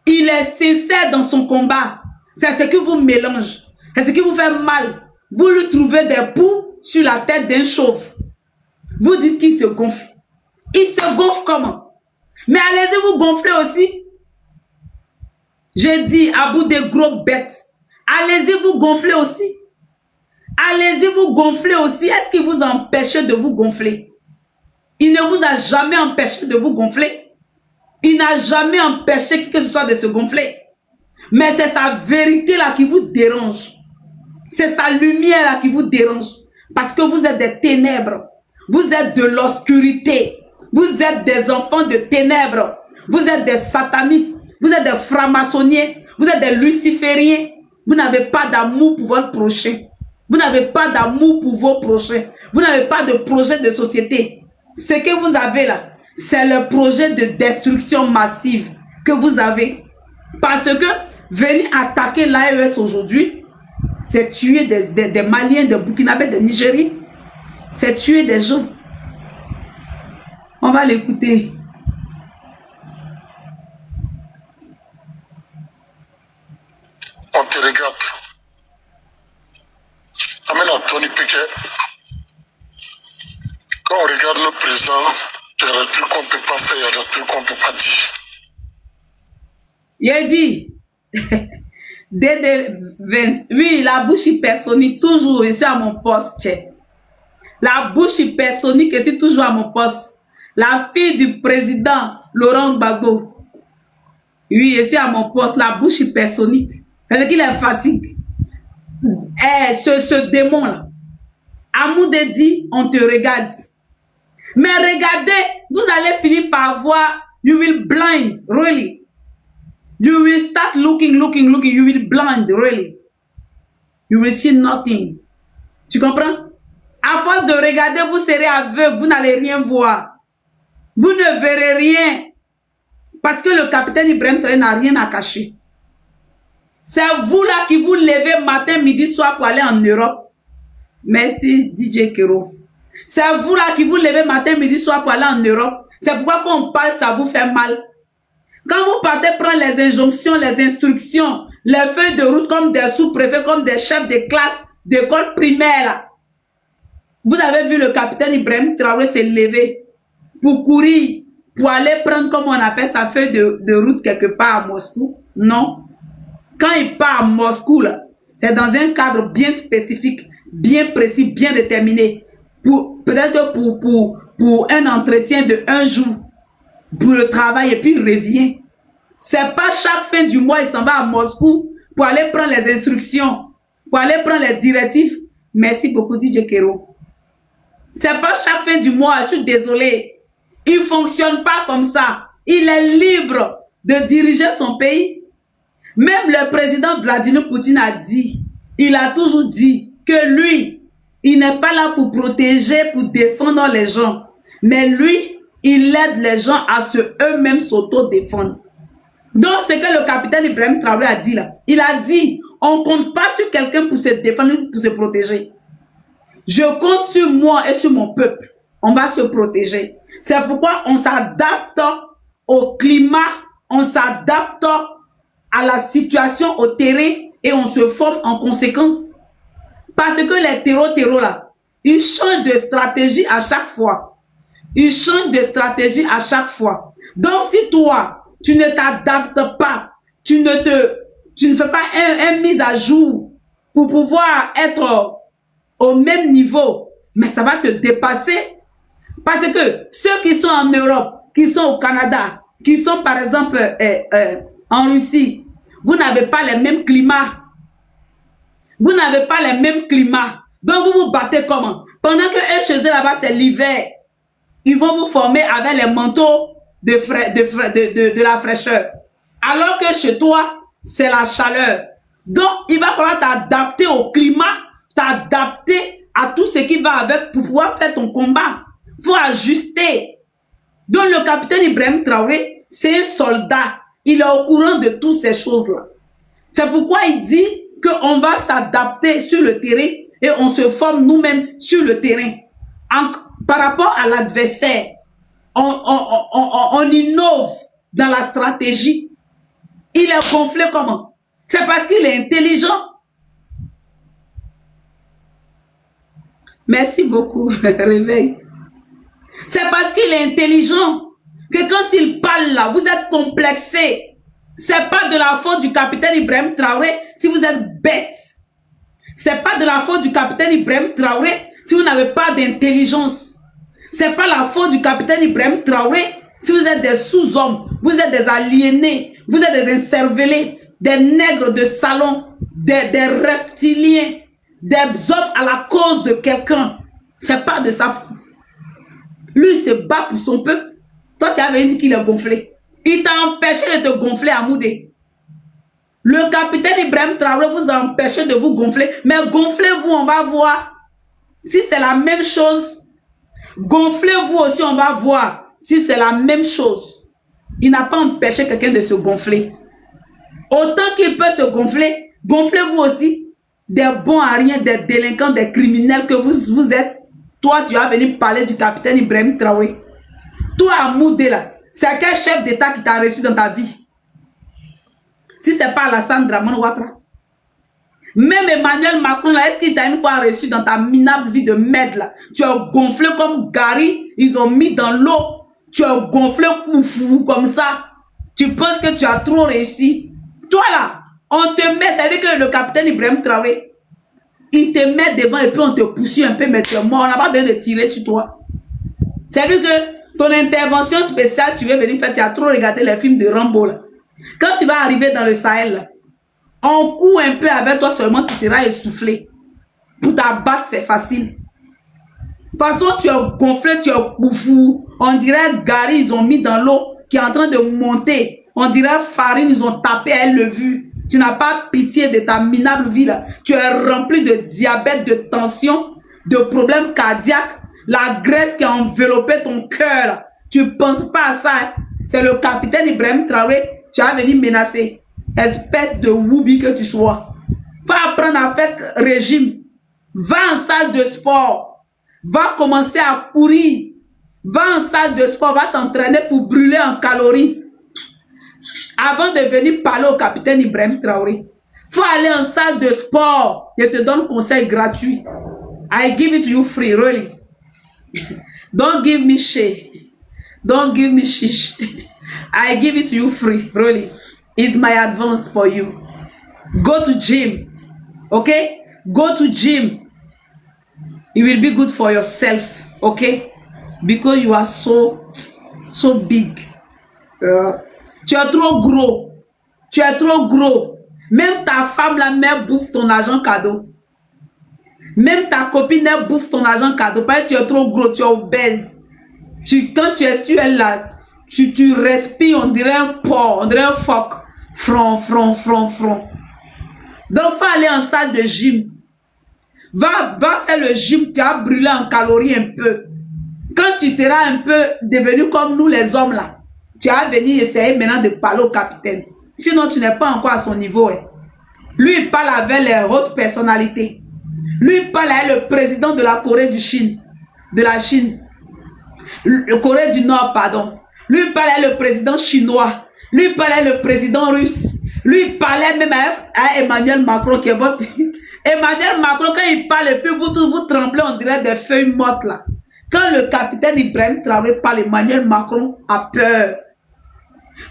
Il est sincère dans son combat. C'est ce qui vous mélange. C'est ce qui vous fait mal. Vous lui trouvez des poux sur la tête d'un chauve. Vous dites qu'il se gonfle. Il se gonfle comment? Mais allez-y vous gonfler aussi. Je dis à bout de gros bêtes. Allez-y vous gonfler aussi. Allez-y vous gonfler aussi. Est-ce qu'il vous empêche de vous gonfler? Il ne vous a jamais empêché de vous gonfler. Il n'a jamais empêché qui que ce soit de se gonfler. Mais c'est sa vérité là qui vous dérange. C'est sa lumière là qui vous dérange. Parce que vous êtes des ténèbres. Vous êtes de l'obscurité. Vous êtes des enfants de ténèbres. Vous êtes des satanistes. Vous êtes des francs-maçonniers. Vous êtes des lucifériens. Vous n'avez pas d'amour pour votre prochain. Vous n'avez pas d'amour pour vos prochains. Vous n'avez pas de projet de société. Ce que vous avez là, c'est le projet de destruction massive que vous avez. Parce que venir attaquer l'AES aujourd'hui, c'est tuer des Maliens, des Burkinabés, des Nigériens. C'est tuer des gens. On va l'écouter. On te regarde. Amène Anthony Piquet. Quand on regarde nos présidents, il y a des trucs qu'on ne peut pas faire, il y a des trucs qu'on ne peut pas dire. Il a dit, oui, la bouche hypersonique, toujours, je suis à mon poste. La bouche hypersonique, je suis toujours à mon poste. La fille du président Laurent Gbagbo. Oui, je suis à mon poste, la bouche hypersonique. C'est qu'il est fatigué. Ce démon-là. Amoudé dit, on te regarde. Mais regardez, vous allez finir par voir, you will blind, really. You will start looking, you will blind, really. You will see nothing. Tu comprends? À force de regarder, vous serez aveugle, vous n'allez rien voir. Vous ne verrez rien. Parce que le capitaine Ibrahim Traoré n'a rien à cacher. C'est vous là qui vous levez matin, midi, soir pour aller en Europe. Merci DJ Kero. C'est vous là qui vous levez matin, midi, soir pour aller en Europe. C'est pourquoi quand on parle, ça vous fait mal. Quand vous partez prendre les injonctions, les instructions, les feuilles de route comme des sous-préfets, comme des chefs de classe d'école primaire là. Vous avez vu le capitaine Ibrahim Traoré se lever pour courir, pour aller prendre, comme on appelle sa feuille de route quelque part à Moscou? Non. Quand il part à Moscou, c'est dans un cadre bien spécifique, bien précis, bien déterminé. Peut-être pour pour un entretien de 1 jour pour le travail et puis il revient. C'est pas chaque fin du mois, il s'en va à Moscou pour aller prendre les instructions, pour aller prendre les directives. Merci beaucoup, DJ Kero. C'est pas chaque fin du mois, je suis désolé. Il fonctionne pas comme ça. Il est libre de diriger son pays. Même le président Vladimir Poutine a dit, il a toujours dit que lui, il n'est pas là pour protéger, pour défendre les gens. Mais lui, il aide les gens à eux-mêmes s'auto-défendre. Donc, c'est que le capitaine Ibrahim Traoré a dit là. Il a dit, on ne compte pas sur quelqu'un pour se défendre, pour se protéger. Je compte sur moi et sur mon peuple. On va se protéger. C'est pourquoi on s'adapte au climat, on s'adapte à la situation, au terrain et on se forme en conséquence. Parce que les terreaux là, ils changent de stratégie à chaque fois. Ils changent de stratégie à chaque fois. Donc si toi, tu ne t'adaptes pas, tu ne fais pas un mise à jour pour pouvoir être au même niveau, mais ça va te dépasser. Parce que ceux qui sont en Europe, qui sont au Canada, qui sont par exemple en Russie, vous n'avez pas les mêmes climats. Vous n'avez pas les mêmes climats. Donc vous vous battez comment? Pendant que eux chez eux là-bas c'est l'hiver, ils vont vous former avec les manteaux de la fraîcheur. Alors que chez toi, c'est la chaleur. Donc il va falloir t'adapter au climat, t'adapter à tout ce qui va avec pour pouvoir faire ton combat. Il faut ajuster. Donc le capitaine Ibrahim Traoré, c'est un soldat. Il est au courant de toutes ces choses-là. C'est pourquoi il dit qu'on va s'adapter sur le terrain et on se forme nous-mêmes sur le terrain. Par rapport à l'adversaire, on innove dans la stratégie. Il est gonflé comment? C'est parce qu'il est intelligent. Merci beaucoup, réveil. C'est parce qu'il est intelligent que quand il parle là, vous êtes complexé. C'est pas de la faute du capitaine Ibrahim Traoré si vous êtes bête. C'est pas de la faute du capitaine Ibrahim Traoré si vous n'avez pas d'intelligence. C'est pas la faute du capitaine Ibrahim Traoré si vous êtes des sous-hommes, vous êtes des aliénés, vous êtes des incervelés, des nègres de salon, des reptiliens, des hommes à la cause de quelqu'un. C'est pas de sa faute. Lui se bat pour son peuple. Toi, tu avais dit qu'il est gonflé. Il t'a empêché de te gonfler à Moudé. Le capitaine Ibrahim Traoré vous a empêché de vous gonfler. Mais gonflez-vous, on va voir si c'est la même chose. Gonflez-vous aussi, on va voir si c'est la même chose. Il n'a pas empêché quelqu'un de se gonfler. Autant qu'il peut se gonfler, gonflez-vous aussi. Des bons à rien, des délinquants, des criminels que vous êtes. Toi, tu as venu parler du capitaine Ibrahim Traoré. Toi, à Moudé, là, c'est quel chef d'État qui t'a reçu dans ta vie? Si ce n'est pas Alassane Dramane Ouattara. Même Emmanuel Macron, là, est-ce qu'il t'a une fois reçu dans ta minable vie de merde, là? Tu as gonflé comme Gary, ils ont mis dans l'eau. Tu as gonflé fou comme ça. Tu penses que tu as trop réussi. Toi, là, on te met, c'est-à-dire que le capitaine Ibrahim Traoré, il te met devant et puis on te pousse un peu, mais tu es mort. On n'a pas besoin de tirer sur toi. C'est-à-dire que ton intervention spéciale, tu veux venir faire, tu as trop regardé les films de Rambo, là. Quand tu vas arriver dans le Sahel, là, on court un peu avec toi seulement, tu seras essoufflé. Pour t'abattre, c'est facile. De toute façon, tu es gonflé, tu es fou. On dirait Gary, ils ont mis dans l'eau qui est en train de monter. On dirait Farine, ils ont tapé à elle le vu. Tu n'as pas pitié de ta minable vie là. Tu es rempli de diabète, de tension, de problèmes cardiaques. La graisse qui a enveloppé ton cœur. Tu ne penses pas à ça. Hein? C'est le capitaine Ibrahim Traoré. Tu as venu menacer. Espèce de woubi que tu sois. Va apprendre à faire régime. Va en salle de sport. Va commencer à courir. Va en salle de sport. Va t'entraîner pour brûler en calories. Avant de venir parler au capitaine Ibrahim Traoré. Faut aller en salle de sport. Je te donne conseil gratuit. I give it to you free, really. Don't give me shit. Don't give me shish. I give it to you free, really. It's my advance for you. Go to gym. Okay? Go to gym. It will be good for yourself. Okay? Because you are so big. Tu es trop gros. Tu es trop gros. Même ta femme, la mère, bouffe ton argent cadeau. Même ta copine, elle bouffe ton argent cadeau. Parce que tu es trop gros, tu es obèse. Quand tu es sur elle là, tu respires, on dirait un porc, on dirait un phoque. Front. Donc, faut aller en salle de gym. Va faire le gym, tu vas brûler en calories un peu. Quand tu seras un peu devenu comme nous les hommes là, tu vas venir essayer maintenant de parler au capitaine. Sinon, tu n'es pas encore à son niveau. Hein. Lui, il parle avec les hautes personnalités. Lui, il parle avec le président de la Corée du Chine. De la Chine. Le Corée du Nord, pardon. Lui, il parlait avec le président chinois. Lui, il parlait avec le président russe. Lui, il parlait même à Emmanuel Macron qui est votre... Emmanuel Macron, quand il parle, et puis vous tous, vous tremblez, on dirait des feuilles mortes là. Quand le capitaine Ibrahim Traoré parle, Emmanuel Macron a peur.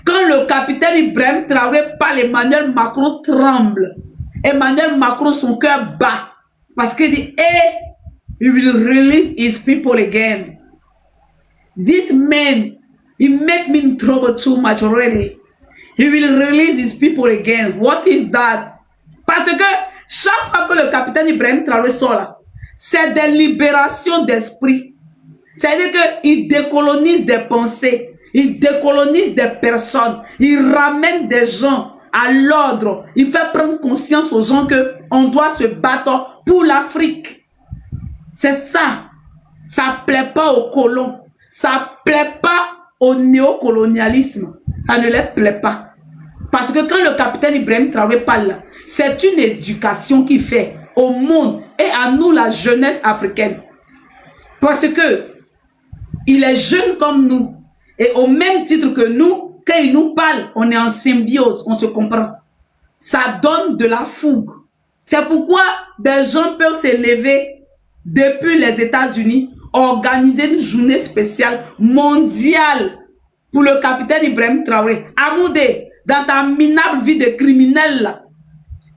Quand le capitaine Ibrahim Traoré parle, Emmanuel Macron tremble. Emmanuel Macron, son cœur bat. Parce qu'il dit, hey, he will release his people again. This man, he make me in trouble too much already. He will release his people again. What is that? Parce que chaque fois que le capitaine Ibrahim Traoré sort là, c'est des libérations d'esprit. C'est-à-dire qu'il décolonise des pensées, il décolonise des personnes, il ramène des gens à l'ordre, il fait prendre conscience aux gens qu'on doit se battre pour l'Afrique. C'est ça. Ça ne plaît pas aux colons. Ça ne plaît pas au néocolonialisme. Ça ne les plaît pas. Parce que quand le capitaine Ibrahim Traoré parle là, c'est une éducation qu'il fait au monde et à nous, la jeunesse africaine. Parce que il est jeune comme nous. Et au même titre que nous, quand il nous parle, on est en symbiose, on se comprend. Ça donne de la fougue. C'est pourquoi des gens peuvent se lever depuis les États-Unis, organiser une journée spéciale mondiale pour le capitaine Ibrahim Traoré. Amoudé, dans ta minable vie de criminel là,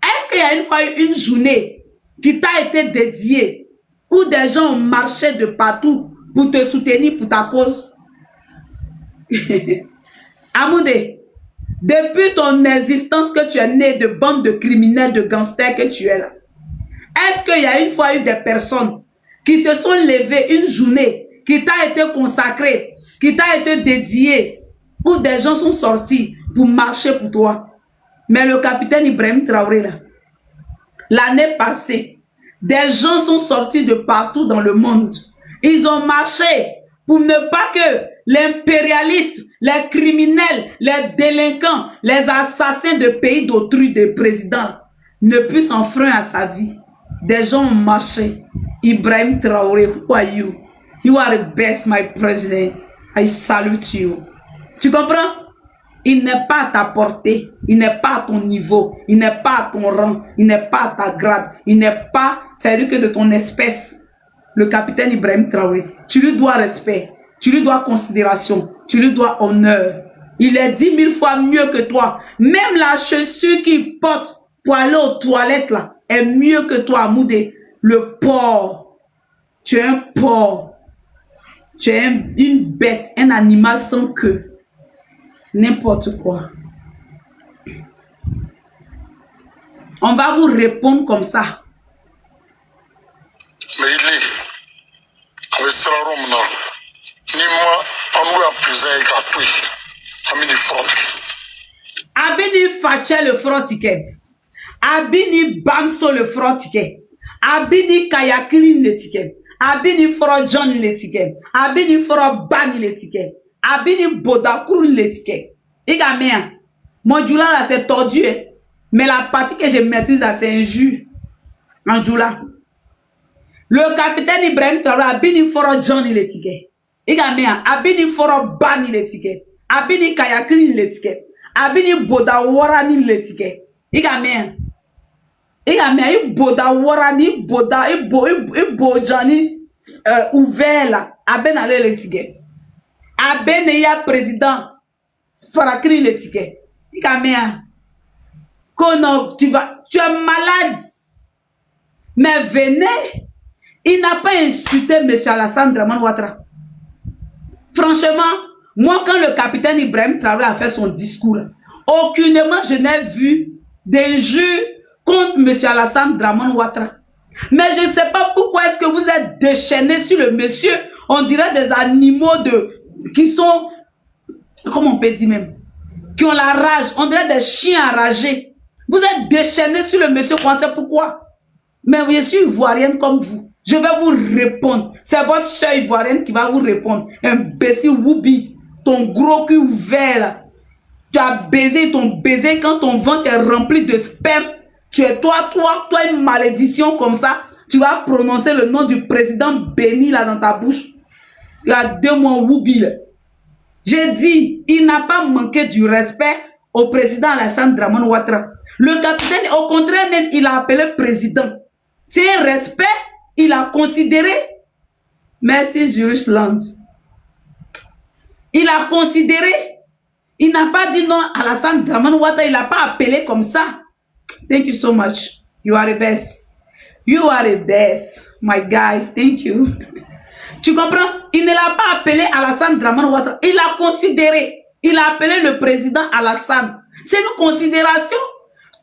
est-ce qu'il y a une fois une journée qui t'a été dédiée où des gens ont marché de partout pour te soutenir pour ta cause? Amoudé, depuis ton existence que tu es né de bande de criminels, de gangsters que tu es là, est-ce qu'il y a une fois eu des personnes qui se sont levées une journée qui t'a été consacrée, qui t'a été dédiée, où des gens sont sortis pour marcher pour toi? Mais le capitaine Ibrahim Traoré là, l'année passée, des gens sont sortis de partout dans le monde. Ils ont marché pour ne pas que l'impérialisme, les criminels, les délinquants, les assassins de pays d'autrui, de présidents, ne puissent enfreindre à sa vie. Des gens ont marché. Ibrahim Traoré, who are you? You are the best, my president. I salute you. Tu comprends? Il n'est pas à ta portée, il n'est pas à ton niveau, il n'est pas à ton rang, il n'est pas à ta grade, il n'est pas, c'est-à-dire que de ton espèce. Le capitaine Ibrahim Traoré, tu lui dois respect, tu lui dois considération, tu lui dois honneur. Il est 10 000 fois mieux que toi. Même la chaussure qu'il porte pour aller aux toilettes là est mieux que toi, Amoudé. Le porc, tu es un porc, tu es une bête, un animal sans queue. N'importe quoi. On va vous répondre comme ça. Mais il est avec Sararom là. Nima Amoua prison et gratuit. Amini frottique. Abini Fache le frottique. Abini Bamso le frottique. Abini Kayakrin le ticket. Abini Foro John le ticket. Abini Foro Bani le ticket. Abini Bodakoun le ticket. Igamea. Mon djoula là c'est tordu. Mais la partie que je maîtrise là c'est un jus. En djoula. Le capitaine Ibrahim Traoré Abini Foro John le ticket. Igamea. Abini Foro Bani le ticket. Abini Kayakrin le ticket. Abini Bodawarani le ticket. Igamea. Igamea. Iboda Warani. Ibojani ouvert là. Aben ale le ticket. Abeneya président Farakri le ticket. Ikamea. Tu es malade. Mais venez. Il n'a pas insulté M. Alassane Draman Ouattara. Franchement, moi, quand le capitaine Ibrahim Traoré a fait son discours, aucunement je n'ai vu d'injures contre M. Alassane Dramane Ouattara. Mais je ne sais pas pourquoi est-ce que vous êtes déchaînés sur le monsieur. On dirait des animaux qui sont, comment on peut dire même, qui ont la rage. On dirait des chiens enragés. Vous êtes déchaînés sur le monsieur. On sait pourquoi. Mais je suis ivoirienne comme vous. Je vais vous répondre. C'est votre soeur ivoirienne qui va vous répondre. Imbécile Woubi. Ton gros cul ouvert là. Tu as baisé ton baiser quand ton ventre est rempli de sperme. Tu es toi une malédiction comme ça. Tu vas prononcer le nom du président béni là dans ta bouche. Il y a 2 mois Woubi là. J'ai dit, il n'a pas manqué du respect au président Alassane Dramane Ouattara. Le capitaine, au contraire même, il a appelé président. C'est un respect, il a considéré. Merci Jerusalem. Il a considéré. Il n'a pas dit non à Alassane Dramane Ouattara. Il n'a pas appelé comme ça. Thank you so much. You are the best. You are the best, my guy. Thank you. Tu comprends? Il ne l'a pas appelé Alassane Dramane Ouattara. Il l'a considéré. Il a appelé le président Alassane. C'est une considération.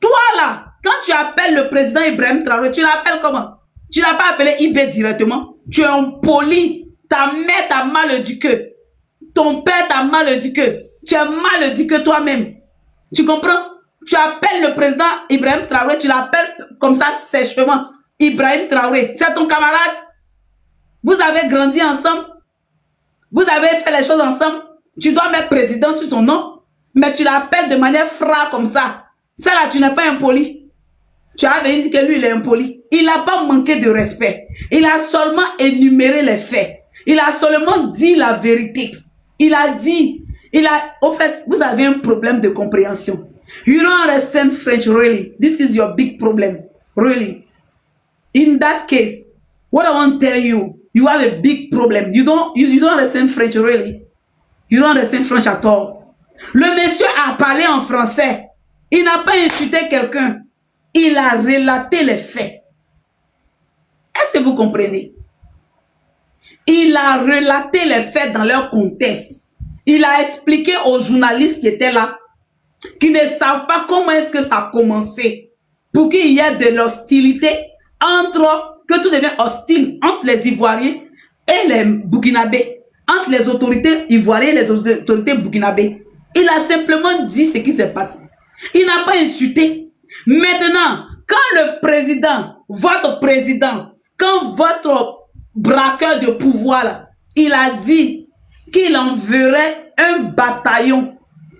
Toi là, quand tu appelles le président Ibrahim Traoré, tu l'appelles comment? Tu ne l'as pas appelé IB directement. Tu es un poli. Ta mère t'a mal éduqué. Ton père t'a mal éduqué. Tu es mal éduqué toi-même. Tu comprends? Tu appelles le président Ibrahim Traoré, tu l'appelles comme ça sèchement. Ibrahim Traoré, c'est ton camarade. Vous avez grandi ensemble. Vous avez fait les choses ensemble. Tu dois mettre président sur son nom. Mais tu l'appelles de manière froide comme ça. Ça là, tu n'es pas impoli. Tu avais dit que lui, il est impoli. Il n'a pas manqué de respect. Il a seulement énuméré les faits. Il a seulement dit la vérité. Il a dit, au fait, vous avez un problème de compréhension. You don't understand French, really. This is your big problem, really. In that case, what I want to tell you, you have a big problem. You don't understand French, really. You don't understand French at all. Le monsieur a parlé en français. Il n'a pas insulté quelqu'un. Il a relaté les faits. Est-ce que vous comprenez? Il a relaté les faits dans leur contexte. Il a expliqué aux journalistes qui étaient là, qui ne savent pas comment est-ce que ça a commencé, pour qu'il y ait de l'hostilité que tout devient hostile entre les Ivoiriens et les Burkinabés, entre les autorités ivoiriennes et les autorités burkinabées. Il a simplement dit ce qui s'est passé. Il n'a pas insulté. Maintenant, quand le président, votre président, quand votre braqueur de pouvoir, là, il a dit qu'il enverrait un bataillon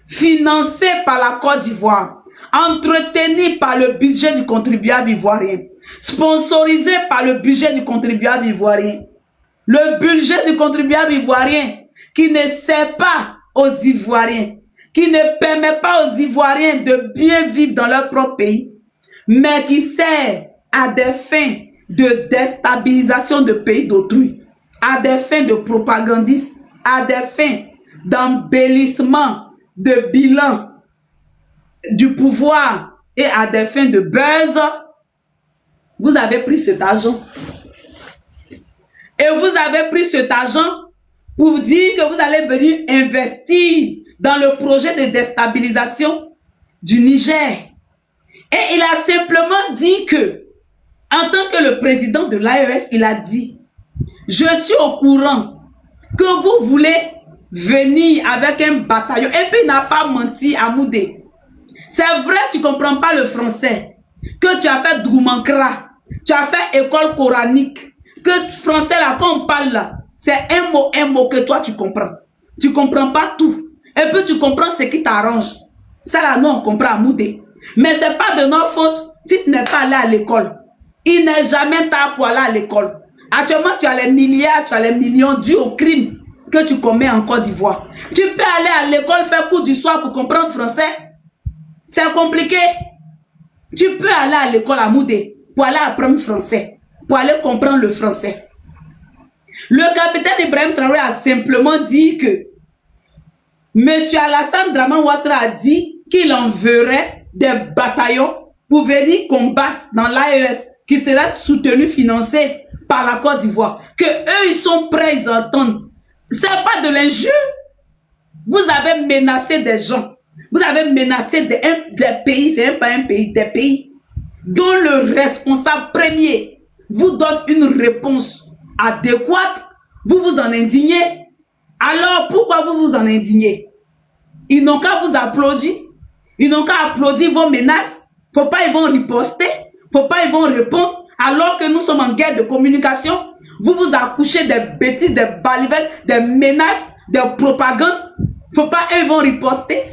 financé par la Côte d'Ivoire, entretenu par le budget du contribuable ivoirien, sponsorisé par le budget du contribuable ivoirien. Le budget du contribuable ivoirien qui ne sert pas aux Ivoiriens, qui ne permet pas aux Ivoiriens de bien vivre dans leur propre pays, mais qui sert à des fins de déstabilisation de pays d'autrui, à des fins de propagandisme, à des fins d'embellissement de bilan du pouvoir et à des fins de buzz. Vous avez pris cet argent. Et vous avez pris cet argent pour dire que vous allez venir investir dans le projet de déstabilisation du Niger. Et il a simplement dit que, en tant que le président de l'AES, il a dit, je suis au courant que vous voulez venir avec un bataillon. Et puis il n'a pas menti à Moudé. C'est vrai, tu ne comprends pas le français. Que tu as fait Droumankra, tu as fait école coranique. Que français là, quand on parle là, c'est un mot que toi tu comprends. Tu comprends pas tout. Et puis tu comprends ce qui t'arrange. Ça là, nous on comprend à Moudé. Mais c'est pas de notre faute si tu n'es pas allé à l'école. Il n'est jamais tard pour aller à l'école. Actuellement, tu as les milliards, tu as les millions dus au crime que tu commets en Côte d'Ivoire. Tu peux aller à l'école faire cours du soir pour comprendre français. C'est compliqué. Tu peux aller à l'école à Moudé pour aller apprendre français, pour aller comprendre le français. Le capitaine Ibrahim Traoré a simplement dit que M. Alassane Dramane Ouattara a dit qu'il enverrait des bataillons pour venir combattre dans l'AES qui sera soutenu, financé par la Côte d'Ivoire. Que eux, ils sont prêts, ils entendent c'est pas de l'injure. Vous avez menacé des gens. Vous avez menacé des pays, c'est pas un pays, des pays dont le responsable premier vous donne une réponse adéquate. Vous vous en indignez. Alors pourquoi vous vous en indignez? Ils n'ont qu'à vous applaudir. Ils n'ont qu'à applaudir vos menaces. Faut pas ils vont riposter. Faut pas ils vont répondre. Alors que nous sommes en guerre de communication, vous vous accouchez des bêtises, des balivettes, des menaces, des propagandes. Faut pas ils vont riposter.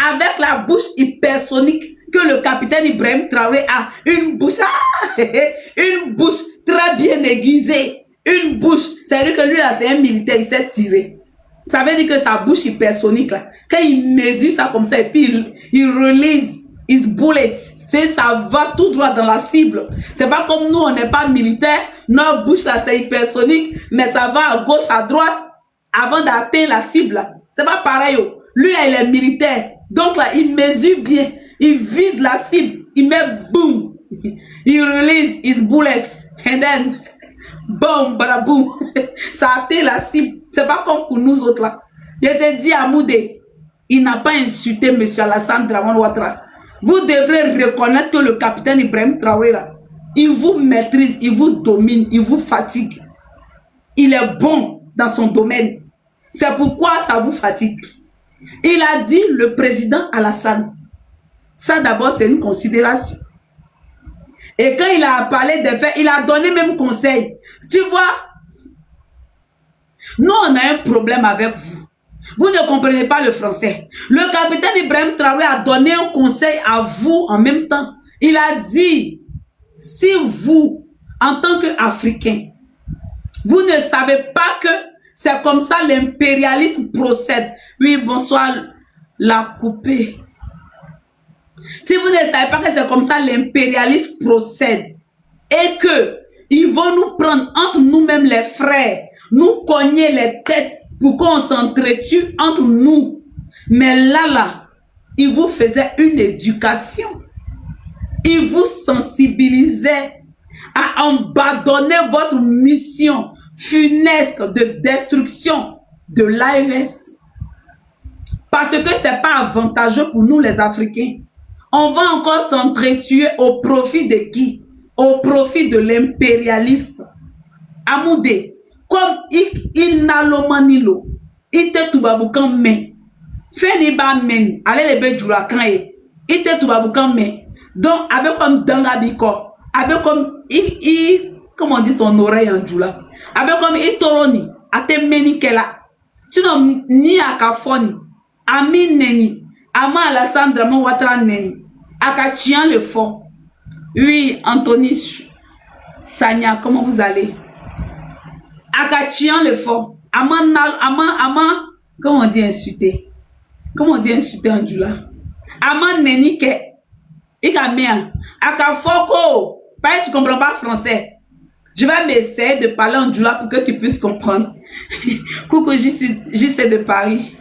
Avec la bouche hypersonique que le capitaine Ibrahim Traoré a, une bouche très bien aiguisée. Une bouche, c'est-à-dire que lui là c'est un militaire, il s'est tiré. Ça veut dire que sa bouche hypersonique là, quand il mesure ça comme ça et puis il release his bullets, ça va tout droit dans la cible. C'est pas comme nous, on n'est pas militaire, notre bouche là c'est hypersonique, mais ça va à gauche, à droite avant d'atteindre la cible. C'est pas pareil. Lui là il est militaire, donc là il mesure bien, il vise la cible, il met boum, il release his bullets and then boum, badaboum, ça atteint la cible. C'est pas comme pour nous autres là. Je te dis à Moudé, il n'a pas insulté M. Alassane Dramane Ouattara. Vous devrez reconnaître que le capitaine Ibrahim Traoré là, il vous maîtrise, il vous domine, il vous fatigue. Il est bon dans son domaine. C'est pourquoi ça vous fatigue. Il a dit le président Alassane. Ça d'abord c'est une considération. Et quand il a parlé des faits, il a donné même conseil. Tu vois, nous on a un problème avec vous. Vous ne comprenez pas le français. Le capitaine Ibrahim Traoré a donné un conseil à vous en même temps. Il a dit, si vous, en tant qu'Africain, vous ne savez pas que c'est comme ça l'impérialisme procède. Oui, bonsoir, la coupée. Si vous ne savez pas que c'est comme ça l'impérialisme procède et que ils vont nous prendre entre nous-mêmes les frères, nous cogner les têtes pour qu'on s'entretue entre nous. Mais là, il vous faisait une éducation. Il vous sensibilisait à abandonner votre mission funeste de destruction de l'AES. Parce que ce n'est pas avantageux pour nous les Africains. On va encore s'entretuer au profit de qui? Au profit de l'impérialisme. Amoudé, comme il n'a l'omanilo, il te toubaboukan men. Feni ba men, allez les béjoula quand il te toubaboukan men. Donc, avec comme dangabiko, avec comme comment on dit ton oreille en djoula, avec comme itoroni, a te meni kela. Sinon, ni a kafoni, ami neni, ama Alassane Dramane Ouattara neni, aka tient le fond. Oui, Anthony Sanya, comment vous allez? Akachian le fort. Comment on dit insulter? Comment on dit insulter en djoula? Aman neni ke. Ika mea. Akafoko. Pas tu comprends pas français. Je vais m'essayer de parler en djoula pour que tu puisses comprendre. Coucou, j'essaie de Paris.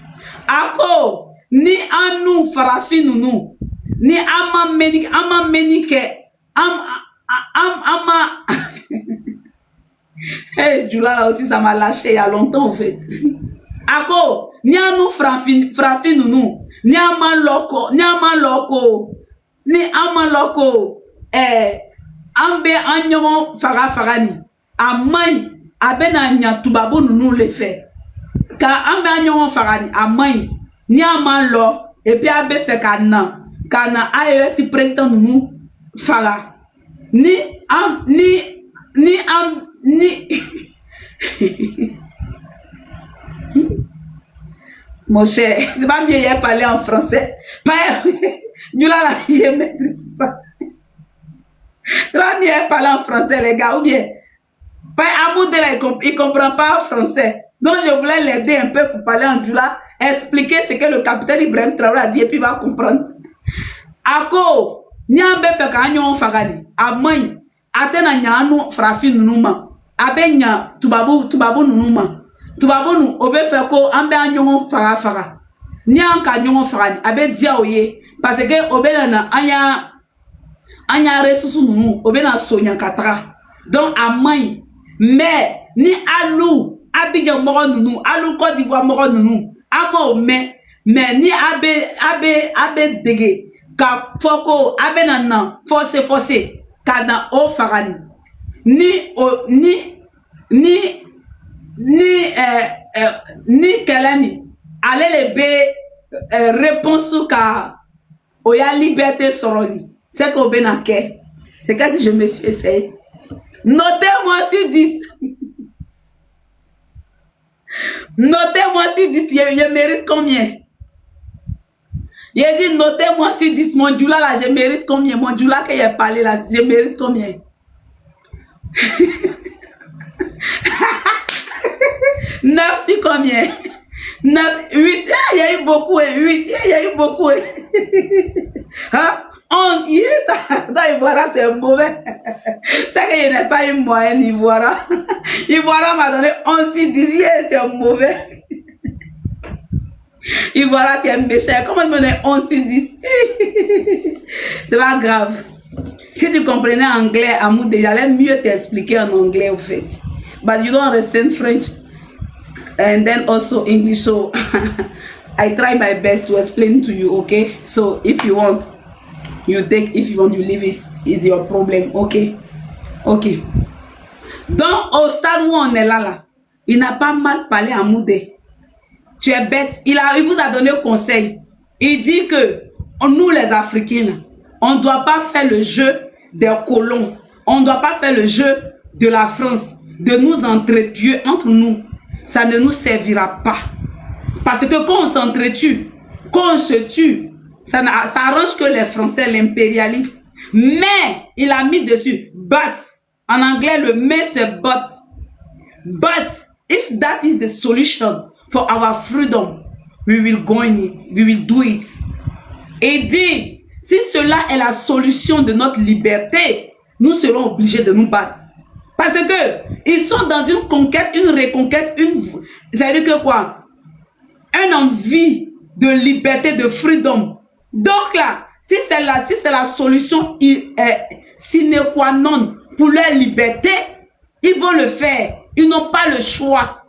Ako. Ni anou farafi nounou. Ni ama menike. Hey, Djoula là aussi ça m'a lâché il y a longtemps en fait. Ako, ni anou frafi nounou, ni ama loko, ambe anyomo farani, amai, abena nya tubabo nounou le fait. Ka ambe anyomo farani, amai, ni ama lo, et puis abe fait kana AES président nounou fara. Mon cher, c'est pas mieux hier parler en français. Pas là, il maîtrise pas. C'est pas mieux hier parler en français, les gars, ou bien. Pas Amoudé là, il comprend pas français. Donc je voulais l'aider un peu pour parler en djoula, expliquer ce que le capitaine Ibrahim Traoré a dit et puis il va comprendre. Ako, nyambe fait kanyon fagani, amay. Atena nyanu frafi nunuma abenya tubabu nunuma tubabu nu obe feko ambe anyongo fara nyanka nyongo fara abe dia oye parce que obe na anya resusu nunu obe na sonya katra donc amai mais ni Abidjan moro nounou, alou Côte d'Ivoire moro nounou, amo mais ni abe dege, ka foko, abe nan, forcé, kana o farani. Ni kelani, allez les bé, réponse ka, oya liberté soroni. C'est qu'au Bénaké. C'est que si je me suis essayé. Notez-moi sur 10. Notez-moi sur 10. Je mérite combien? Il a dit notez-moi sur 10. Mon Djoula là, je mérite combien? Mon Djoula qui a parlé là, je mérite combien? 9 sur combien? 9, 8. Il y a eu beaucoup. 8. Il y a eu beaucoup. Hein? 11, dans Ivoira, tu es mauvais. C'est qu'il n'y a pas une moyenne Ivoira. Ivoira m'a donné 11 sur 10, tu es mauvais. Ivoira, tu es méchant. Comment tu me donnes 11 sur 10? C'est pas grave. Si tu comprenais anglais, Amoudé, j'allais mieux t'expliquer en anglais, au fait. But you don't understand French. And then also English. So I try my best to explain to you, okay? So if you want, you take, if you want, you leave it. It's your problem, ok? Ok. Donc, au stade où on est là, il n'a pas mal parlé à Moudé. Tu es bête. Il vous a donné conseil. Il dit que nous, les Africains, on ne doit pas faire le jeu des colons. On ne doit pas faire le jeu de la France, de nous entretuer entre nous. Ça ne nous servira pas. Parce que quand on s'entretue, quand on se tue, ça arrange que les Français, l'impérialisme. Mais, il a mis dessus, but. En anglais, le mais c'est but. But, if that is the solution for our freedom, we will go in it. We will do it. Et dit, si cela est la solution de notre liberté, nous serons obligés de nous battre. Parce que, ils sont dans une conquête, une reconquête, c'est-à-dire que quoi? Une envie de liberté, de freedom. Donc là, si c'est la solution sine qua non pour leur liberté, ils vont le faire. Ils n'ont pas le choix.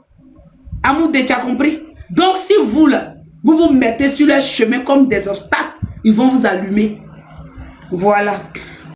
Amoudé, tu as compris? Donc si vous là, vous vous mettez sur leur chemin comme des obstacles, ils vont vous allumer. Voilà.